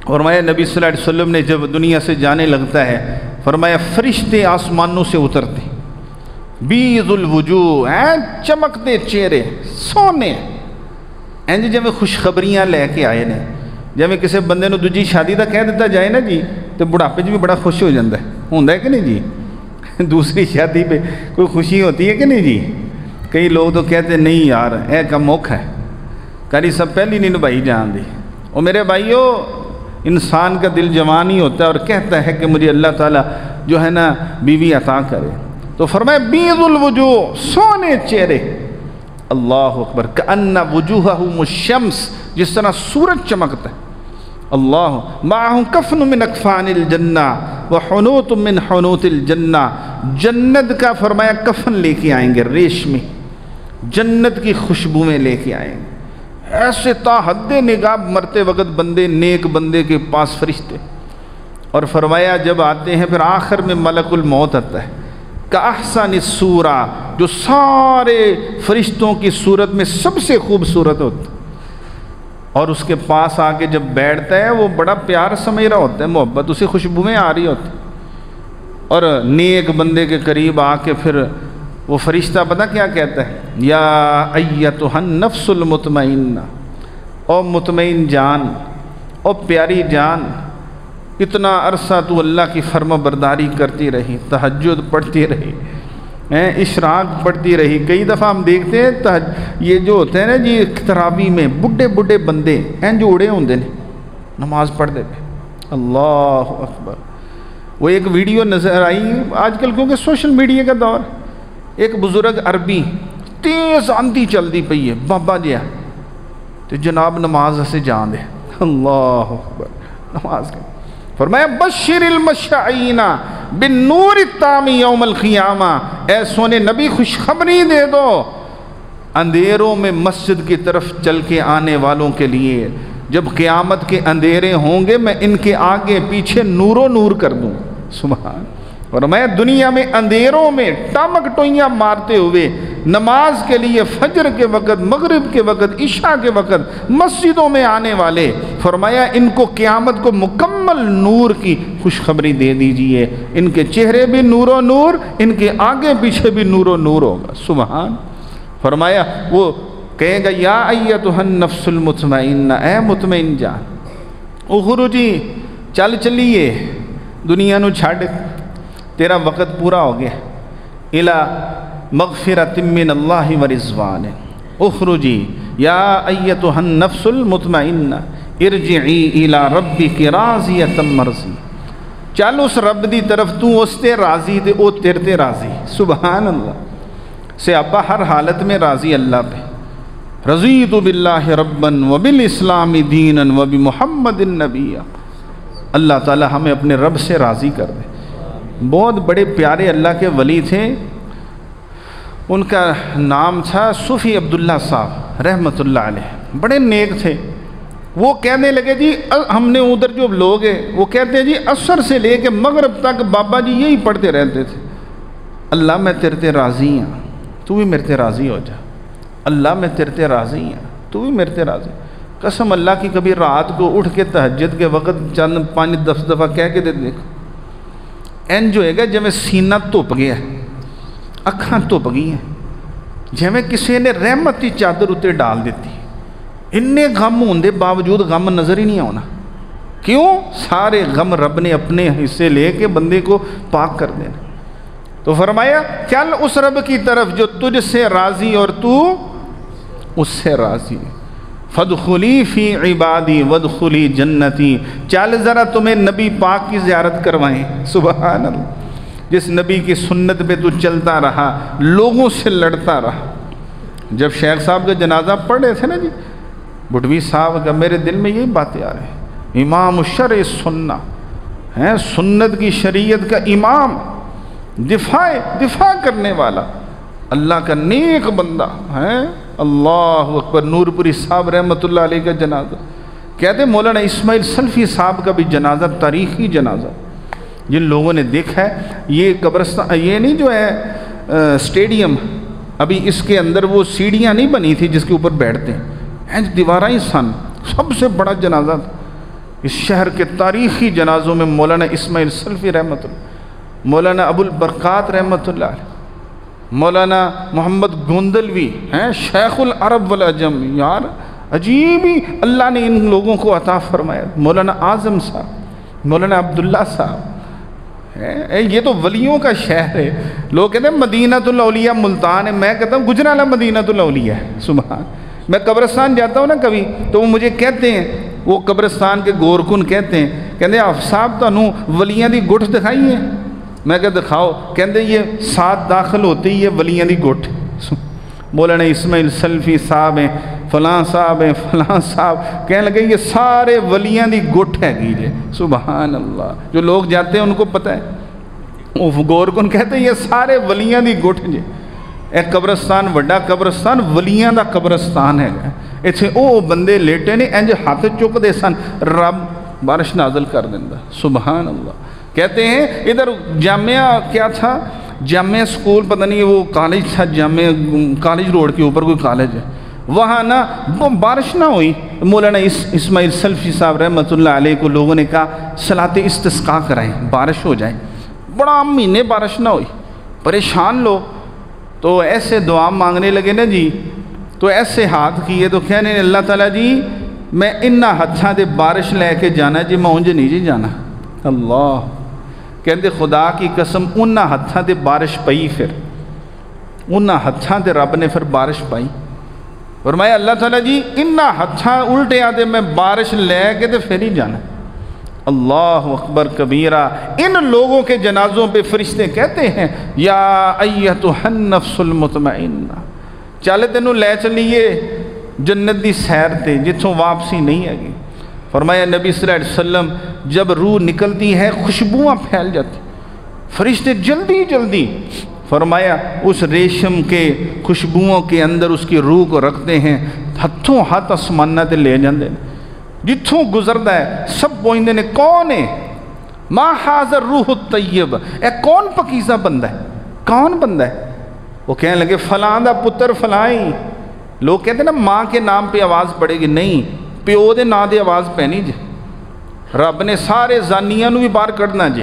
فرمایا نبی صلی اللہ علیہ وسلم نے جب دنیا سے جانے لگتا ہے، فرمایا فرشتے آسمانوں سے اترتے، بیض الوجوہ، چمکتے چہرے، سونے، انج جویں خوشخبریاں لے کے آئے نے، جویں کسی بندے نو دوجی شادی دا کہہ دیتا جائے نا جی تو بڑھاپے بھی بڑا خوش ہو جاتا ہے، ہوندا ہے کہ نہیں جی؟ دوسری شادی پہ کوئی خوشی ہوتی ہے کہ نہیں جی؟ کئی لوگ تو کہتے نہیں یار اے کم موقع ہے، کاری سب پہلی نہیں نبھائی جان دی۔ اور میرے بھائیو، انسان کا دل جوان ہی ہوتا ہے اور کہتا ہے کہ مجھے اللہ تعالیٰ جو ہے نا بیوی عطا کرے، تو فرمایا بیض الوجوہ، سونے چہرے، اللہ اکبر، کأن وجوہہم الشمس، جس طرح سورج چمکتا ہے، اللہ، معہم کفن من اکفان الجنہ وحنوت من حنوت الجنہ، جنت کا فرمایا کفن لے کے آئیں گے، ریشمی، جنت کی خوشبوئیں لے کے آئیں گے، ایسے تا حد نگاہ مرتے وقت بندے، نیک بندے کے پاس فرشتے، اور فرمایا جب آتے ہیں پھر آخر میں ملک الموت آتا ہے کاحسن الصورہ، جو سارے فرشتوں کی صورت میں سب سے خوبصورت ہوتا ہے، اور اس کے پاس آ کے جب بیٹھتا ہے وہ بڑا پیار سمجھ رہا ہوتا ہے، محبت، اسے خوشبوئیں آ رہی ہوتی، اور نیک بندے کے قریب آ کے پھر وہ فرشتہ پتہ کیا کہتا ہے، یا ایتھا النفس المطمئنہ، او مطمئن جان، او پیاری جان، اتنا عرصہ تو اللہ کی فرما برداری کرتی رہی، تہجد پڑھتی رہی، اشراق پڑھتی رہی۔ کئی دفعہ ہم دیکھتے ہیں یہ جو ہوتے ہیں نا جی تراویح میں بڈھے بڈھے بندے ہیں جو اڑے ہوندے نے نماز پڑھتے پہ، اللہ اکبر۔ وہ ایک ویڈیو نظر آئی آج کل کیونکہ سوشل میڈیا کا دور، ایک بزرگ عربی تیز آندھی چلتی پئی ہے بابا جی تو جناب نماز سے جان دے، اللہ اکبر، نماز کے فرمایا بشر المشائین بالنور التام یوم القیامہ، اے سونے نبی خوشخبری دے دو اندھیروں میں مسجد کی طرف چل کے آنے والوں کے لیے، جب قیامت کے اندھیرے ہوں گے میں ان کے آگے پیچھے نور و نور کر دوں، سبحان۔ اور میں دنیا میں اندھیروں میں ٹامک ٹوئیاں مارتے ہوئے نماز کے لیے فجر کے وقت، مغرب کے وقت، عشاء کے وقت مسجدوں میں آنے والے، فرمایا ان کو قیامت کو مکمل نور کی خوشخبری دے دیجئے، ان کے چہرے بھی نور و نور، ان کے آگے پیچھے بھی نور و نور ہوگا، سبحان۔ فرمایا وہ کہے گا یا ایتھا النفس المطمئنہ، اے مطمئن جان، اخرجی، چل چلیے، دنیا نو چھاڑ، تیرا وقت پورا ہو گیا، الی مغفرۃ من اللہ ورضوان، اخرجی یا ایتھا النفس المطمئنہ ارجعی الی ربک راضیۃ مرضیہ، چل اس رب دی طرف تو اس تے راضی تے او تیرے تے راضی، سبحان اللہ۔ صحابہ ہر حالت میں راضی اللہ پہ، رضیت باللہ ربا وبالاسلام دینا وبمحمد النبی، اللہ تعالی ہمیں اپنے رب سے راضی کر دے۔ بہت بڑے پیارے اللہ کے ولی تھے، ان کا نام تھا صوفی عبداللہ صاحب رحمۃ اللہ علیہ، بڑے نیک تھے۔ وہ کہنے لگے جی ہم نے ادھر جو لوگ ہیں وہ کہتے ہیں جی عصر سے لے کے مغرب تک بابا جی یہی پڑھتے رہتے تھے، اللہ میں تیرے تے راضی ہوں، تو بھی میرے تے راضی ہو جا، اللہ میں تیرے تے راضی ہوں، تو بھی میرے تے راضی۔ قسم اللہ کی کبھی رات کو اٹھ کے تہجد کے وقت چند 5-10 دفعہ کہہ کے دے دیکھو، این جو ہے گا جویں سینہ تپ گیا ہے، اکھاں تپ گئی ہیں، جویں کسی نے رحمت کی چادر اتنے ڈال دیتی، اننے غم ہوندے باوجود غم نظر ہی نہیں آنا، کیوں؟ سارے غم رب نے اپنے حصے لے کے بندے کو پاک کر دینا۔ تو فرمایا چل اس رب کی طرف جو تجھ سے راضی اور تو اس سے راضی، فادخلی فی عبادی وادخلی جنتی، چل ذرا تمہیں نبی پاک کی زیارت کروائیں، سبحان اللہ، جس نبی کی سنت پہ تو چلتا رہا، لوگوں سے لڑتا رہا۔ جب شیخ صاحب کا جنازہ پڑھ رہے تھے نا جی بٹوی صاحب کا، میرے دل میں یہی باتیں آ رہے ہیں، امام الشرع سنہ ہیں، سنت کی شریعت کا امام، دفاع کرنے والا، اللہ کا نیک بندہ ہے، اللہ اکبر۔ نور پوری صاحب رحمۃ اللہ علیہ کا جنازہ، کہتے مولانا اسماعیل سلفی صاحب کا بھی جنازہ، تاریخی جنازہ، جن لوگوں نے دیکھا ہے یہ قبرستان، یہ نہیں جو ہے سٹیڈیم، ابھی اس کے اندر وہ سیڑھیاں نہیں بنی تھی جس کے اوپر بیٹھتے ہیں، دیواریں سن، سب سے بڑا جنازہ تھا اس شہر کے تاریخی جنازوں میں۔ مولانا اسماعیل سلفی رحمۃ اللہ، مولانا ابو البرکات رحمۃ اللہ علیہ، مولانا محمد گوندلوی ہیں، شیخ العرب والعجم، یار عجیب ہی اللہ نے ان لوگوں کو عطا فرمایا۔ مولانا اعظم صاحب، مولانا عبداللہ صاحب، یہ تو ولیوں کا شہر ہے۔ لوگ کہتے ہیں مدینۃ الاولیاء ملتان ہے، میں کہتا ہوں گجرانوالہ مدینۃ الاولیاء ہے، سبحان۔ میں قبرستان جاتا ہوں نا کبھی تو وہ مجھے کہتے ہیں، وہ قبرستان کے گورکن کہتے ہیں آپ صاحب تانوں ولیاں دی گٹھ دکھائی ہے؟ میں کہ دکھاؤ، کہتے یہ ساتھ داخل ہوتی ہے ولیاں دی گٹھ۔ مولانا اسماعیل سلفی صاحب ہیں، فلاں صاحب ہیں، فلاں صاحب، کہنے لگے یہ سارے ولیاں دی گٹھ ہے گی جی، سبحان اللہ۔ جو لوگ جاتے ہیں ان کو پتہ ہے، وہ گورکن کہتے ہیں یہ سارے ولیاں دی گٹھ جی۔ ایک قبرستان، وڈا قبرستان، ولیاں دا قبرستان ہے، ایتھے او بندے لیٹے نے انج ہاتھ چکدے سن، رب بارش نازل کر دینا. سبحان اللہ. کہتے ہیں ادھر جامعہ کیا تھا، جامعہ سکول پتہ نہیں وہ کالج تھا، جامعہ کالج روڈ کے اوپر کوئی کالج ہے، وہاں نا وہ بارش نہ ہوئی. مولانا اسماعیل سلفی صاحب رحمۃ اللہ علیہ کو لوگوں نے کہا صلاۃ استسقاء کرائیں، بارش ہو جائے. بڑا مہینے بارش نہ ہوئی، پریشان لوگ تو ایسے دعا مانگنے لگے نا جی، تو ایسے ہاتھ کیے تو کہنے اللہ تعالیٰ جی میں انہاں ہتھاں دے بارش لے کے جانا جی، میں اونج نہیں جی جانا. اللہ کہندے خدا کی قسم انہاں ہتھاں دے بارش پئی، پھر انہاں ہتھاں دے رب نے پھر بارش پائی. فرمایا اللہ تعالیٰ جی انہاں ہتھاں الٹے آدھے میں بارش لے کے تو پھر ہی جانا. اللہ اکبر کبیرہ. ان لوگوں کے جنازوں پہ فرشتے کہتے ہیں یا ایتھا النفس المطمئنہ، چل تینوں لے چلیے جنت دی سیر تے جتوں واپسی نہیں ہے گی. فرمایا نبی صلی اللہ علیہ وسلم جب روح نکلتی ہے خوشبوئیں پھیل جاتی، فرشتے جلدی جلدی فرمایا اس ریشم کے خوشبوؤں کے اندر اس کی روح کو رکھتے ہیں، ہتھوں ہاتھ آسمانہ تے لے جاندے ہیں. جتھوں گزردا ہے سب پوچھتے ہیں کون ہے، ما حاضر روح الطیب، اے کون پکیزہ بندہ ہے، کون بندہ ہے؟ وہ کہنے لگے فلاں دا پتر فلاں ہی. لوگ کہتے ہیں نا ماں کے نام پہ آواز پڑے گی، نہیں، پیو دے نا دے آواز پہنی جی. رب نے سارے زانیاں نو بھی باہر کڈنا جی،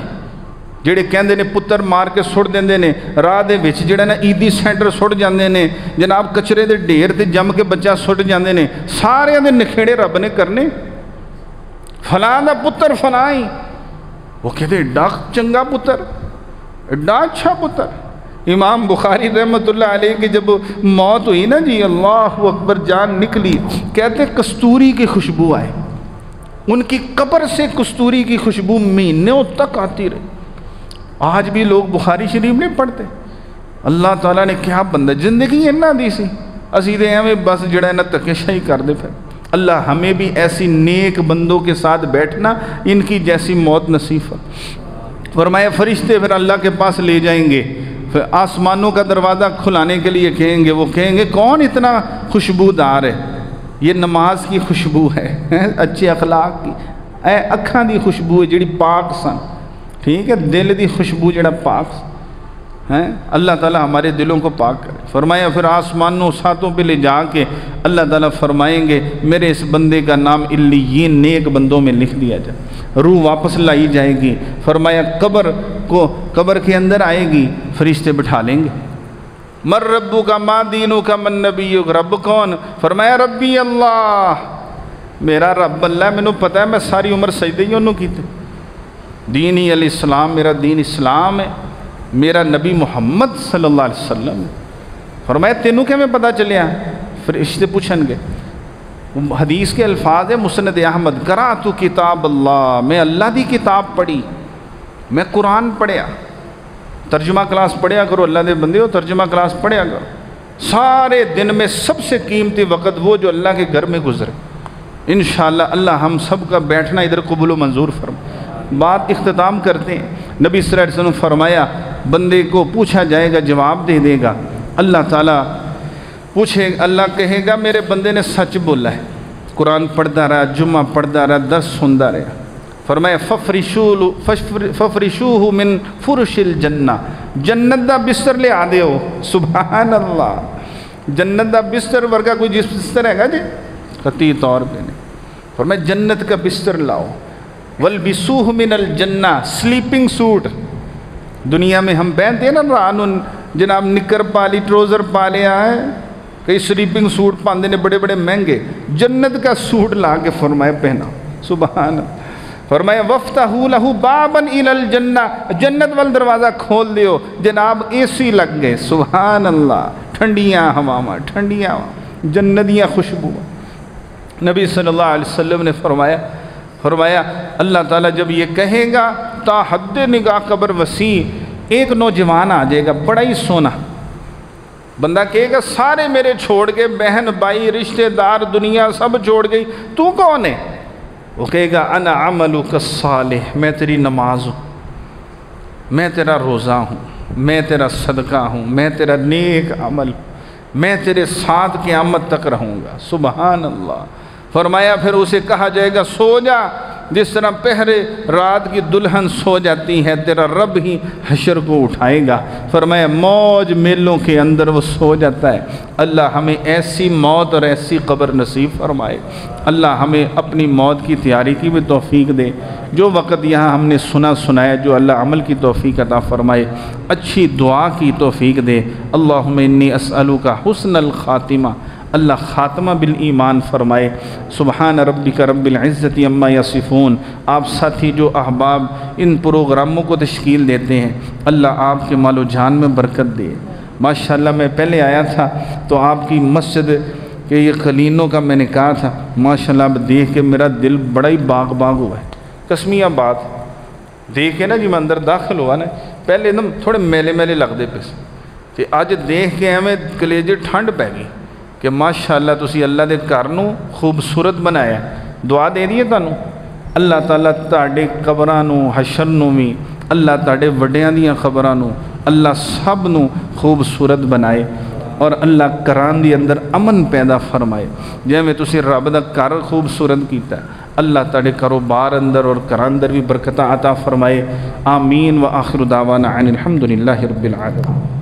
جڑے کہندے نے پتر مار کے سٹ دیندے نے راہ دے وچ، جڑے نا عیدی سینٹر سٹ جاندے نے جناب کچرے دے ڈھیر تے جم کے بچہ سٹ جاندے نے، سارے دے نکھیڑے رب نے کرنے. فلاں دا پتر فلاں ہی. وہ کہتے ایڈا چنگا پتر، ایڈا اچھا پتر. امام بخاری رحمۃ اللہ علیہ کی جب موت ہوئی نا جی، اللہ اکبر، جان نکلی، کہتے کستوری کی خوشبو آئے. ان کی قبر سے کستوری کی خوشبو مہینوں تک آتی رہی. آج بھی لوگ بخاری شریف نہیں پڑھتے. اللہ تعالیٰ نے کیا بندہ زندگی انہاں دی سی، اسی دے ہمیں بس جڑا نا تکشائی کر دے. پھر اللہ ہمیں بھی ایسی نیک بندوں کے ساتھ بیٹھنا، ان کی جیسی موت نصیب. فرمایا فرشتے پھر اللہ کے پاس لے جائیں گے، پھر آسمانوں کا دروازہ کھلانے کے لیے کہیں گے. وہ کہیں گے کون اتنا خوشبودار ہے؟ یہ نماز کی خوشبو ہے، اچھے اخلاق کی، اے اکھاں دی خوشبو ہے جڑی پاک سن، ٹھیک ہے، دل دی خوشبو جڑا پاک ہے. اللہ تعالیٰ ہمارے دلوں کو پاک کرے. فرمایا پھر آسمانوں ساتوں پہ لے جا کے اللہ تعالیٰ فرمائیں گے میرے اس بندے کا نام علیین نیک بندوں میں لکھ دیا جائے. روح واپس لائی جائے گی. فرمایا قبر کے اندر آئے گی، فرشتے بٹھا لیں گے. مر ربو کا ما دینو کا من نبیو، رب کون؟ فرمایا ربی اللہ، میرا رب اللہ، میں نے پتہ ہے میں ساری عمر سجدے ہی انہوں کیتے. دینی علیہ السلام، میرا دین اسلام ہے، میرا نبی محمد صلی اللہ علیہ وسلم. فرمایا تینوں کہ میں پتہ چلیا؟ فرشتے پوچھن گے. حدیث کے الفاظ ہے مسند احمد، قرأت کتاب اللہ، میں اللہ دی کتاب پڑھی، میں قرآن پڑھیا. ترجمہ کلاس پڑھیا کرو اللہ دے بندے ہو، ترجمہ کلاس پڑھیا کرو. سارے دن میں سب سے قیمتی وقت وہ جو اللہ کے گھر میں گزرے. انشاءاللہ اللہ ہم سب کا بیٹھنا ادھر قبول و منظور فرمائے. بات اختتام کرتے ہیں. نبی صلی اللہ علیہ وسلم فرمایا بندے کو پوچھا جائے گا، جواب دے دے گا. اللہ تعالیٰ پوچھے، اللہ کہے گا میرے بندے نے سچ بولا ہے، قرآن پڑھتا رہا، جمعہ پڑھتا رہا، درس سنتا رہا. فرمایا ففرشوہ من فرش الجنہ، جنت دا بستر لے آدھے ہو. سبحان اللہ. جنت دا بستر ورگا کوئی جس بستر ہے گا جی؟ قطعی طور پہ نہیں. فرمایا جنت کا بستر لاؤ. والبسوہ من الجنہ، سلیپنگ سوٹ. دنیا میں ہم پہنتے ہیں نا رانن جناب نکر پالی ٹروزر پا لیا ہے، کئی سلیپنگ سوٹ پاندے نے بڑے بڑے مہنگے. جنت کا سوٹ لا کے فرمایا پہنا. سبحان اللہ. فرمایا وفتحوا لہ بابا الی الجنہ، جنت وال دروازہ کھول دیو، جناب اے سی لگ گئے. سبحان اللہ. ٹھنڈیاں ہواواں، ٹھنڈیاں جنتیاں خوشبو. نبی صلی اللہ علیہ وسلم نے فرمایا اللہ تعالیٰ جب یہ کہے گا تا حد نگاہ قبر وسیع، ایک نوجوان آ جائے گا بڑا ہی سونا. بندہ کہے گا سارے میرے چھوڑ کے، بہن بھائی رشتہ دار دنیا سب چھوڑ گئی، تو کون ہے؟ وہ کہے گا انا عملک الصالح، میں تیری نماز ہوں، میں تیرا روزہ ہوں، میں تیرا صدقہ ہوں، میں تیرا نیک عمل، میں تیرے ساتھ قیامت تک رہوں گا. سبحان اللہ. فرمایا پھر اسے کہا جائے گا سو جا، جس طرح پہرے رات کی دلہن سو جاتی ہے تیرا رب ہی حشر کو اٹھائے گا۔ فرمایا موج میلوں کے اندر وہ سو جاتا ہے۔ اللہ ہمیں ایسی موت اور ایسی قبر نصیب فرمائے۔ اللہ ہمیں اپنی موت کی تیاری کی بھی توفیق دے۔ جو وقت یہاں ہم نے سنایا جو اللہ عمل کی توفیق عطا فرمائے، اچھی دعا کی توفیق دے۔ اللہم انی اسألک حسن الخاتمہ، اللہ خاتمہ بالایمان فرمائے۔ سبحان ربک رب العزت عما یصفون۔ آپ ساتھی جو احباب ان پروگراموں کو تشکیل دیتے ہیں، اللہ آپ کے مال و جان میں برکت دے۔ ماشاءاللہ میں پہلے آیا تھا تو آپ کی مسجد کہ یہ قلینوں کا میں نے کہا تھا، ماشاءاللہ اب دیکھ کے میرا دل بڑا ہی باغ ہے۔ قسمیہ بات دیکھ کے نا جی میں اندر داخل ہوا نا، پہلے ایک دم تھوڑے میلے میلے لگتے پے تے اج دیکھ کے ہمیں کلیجے ٹھنڈ پی گئی کہ ماشاءاللہ تسی اللہ دے گھر نوں خوبصورت بنایا۔ دعا دے دیے تانوں اللہ تعالیٰ تہاڈے قبراں نوں حشر نوں وی، اللہ تہاڈے وڈیاں دیاں قبراں نوں اللہ سب نوں خوبصورت بنائے، اور اللہ کران دی اندر امن پیدا فرمائے۔ جے میں تسی رب دا گھر خوبصورت کیتا ہے، اللہ تہاڈے کاروبار اندر اور کران اندر بھی برکتاں عطا فرمائے۔ آمین و آخر دعوانا عن الحمدللہ رب العالمین۔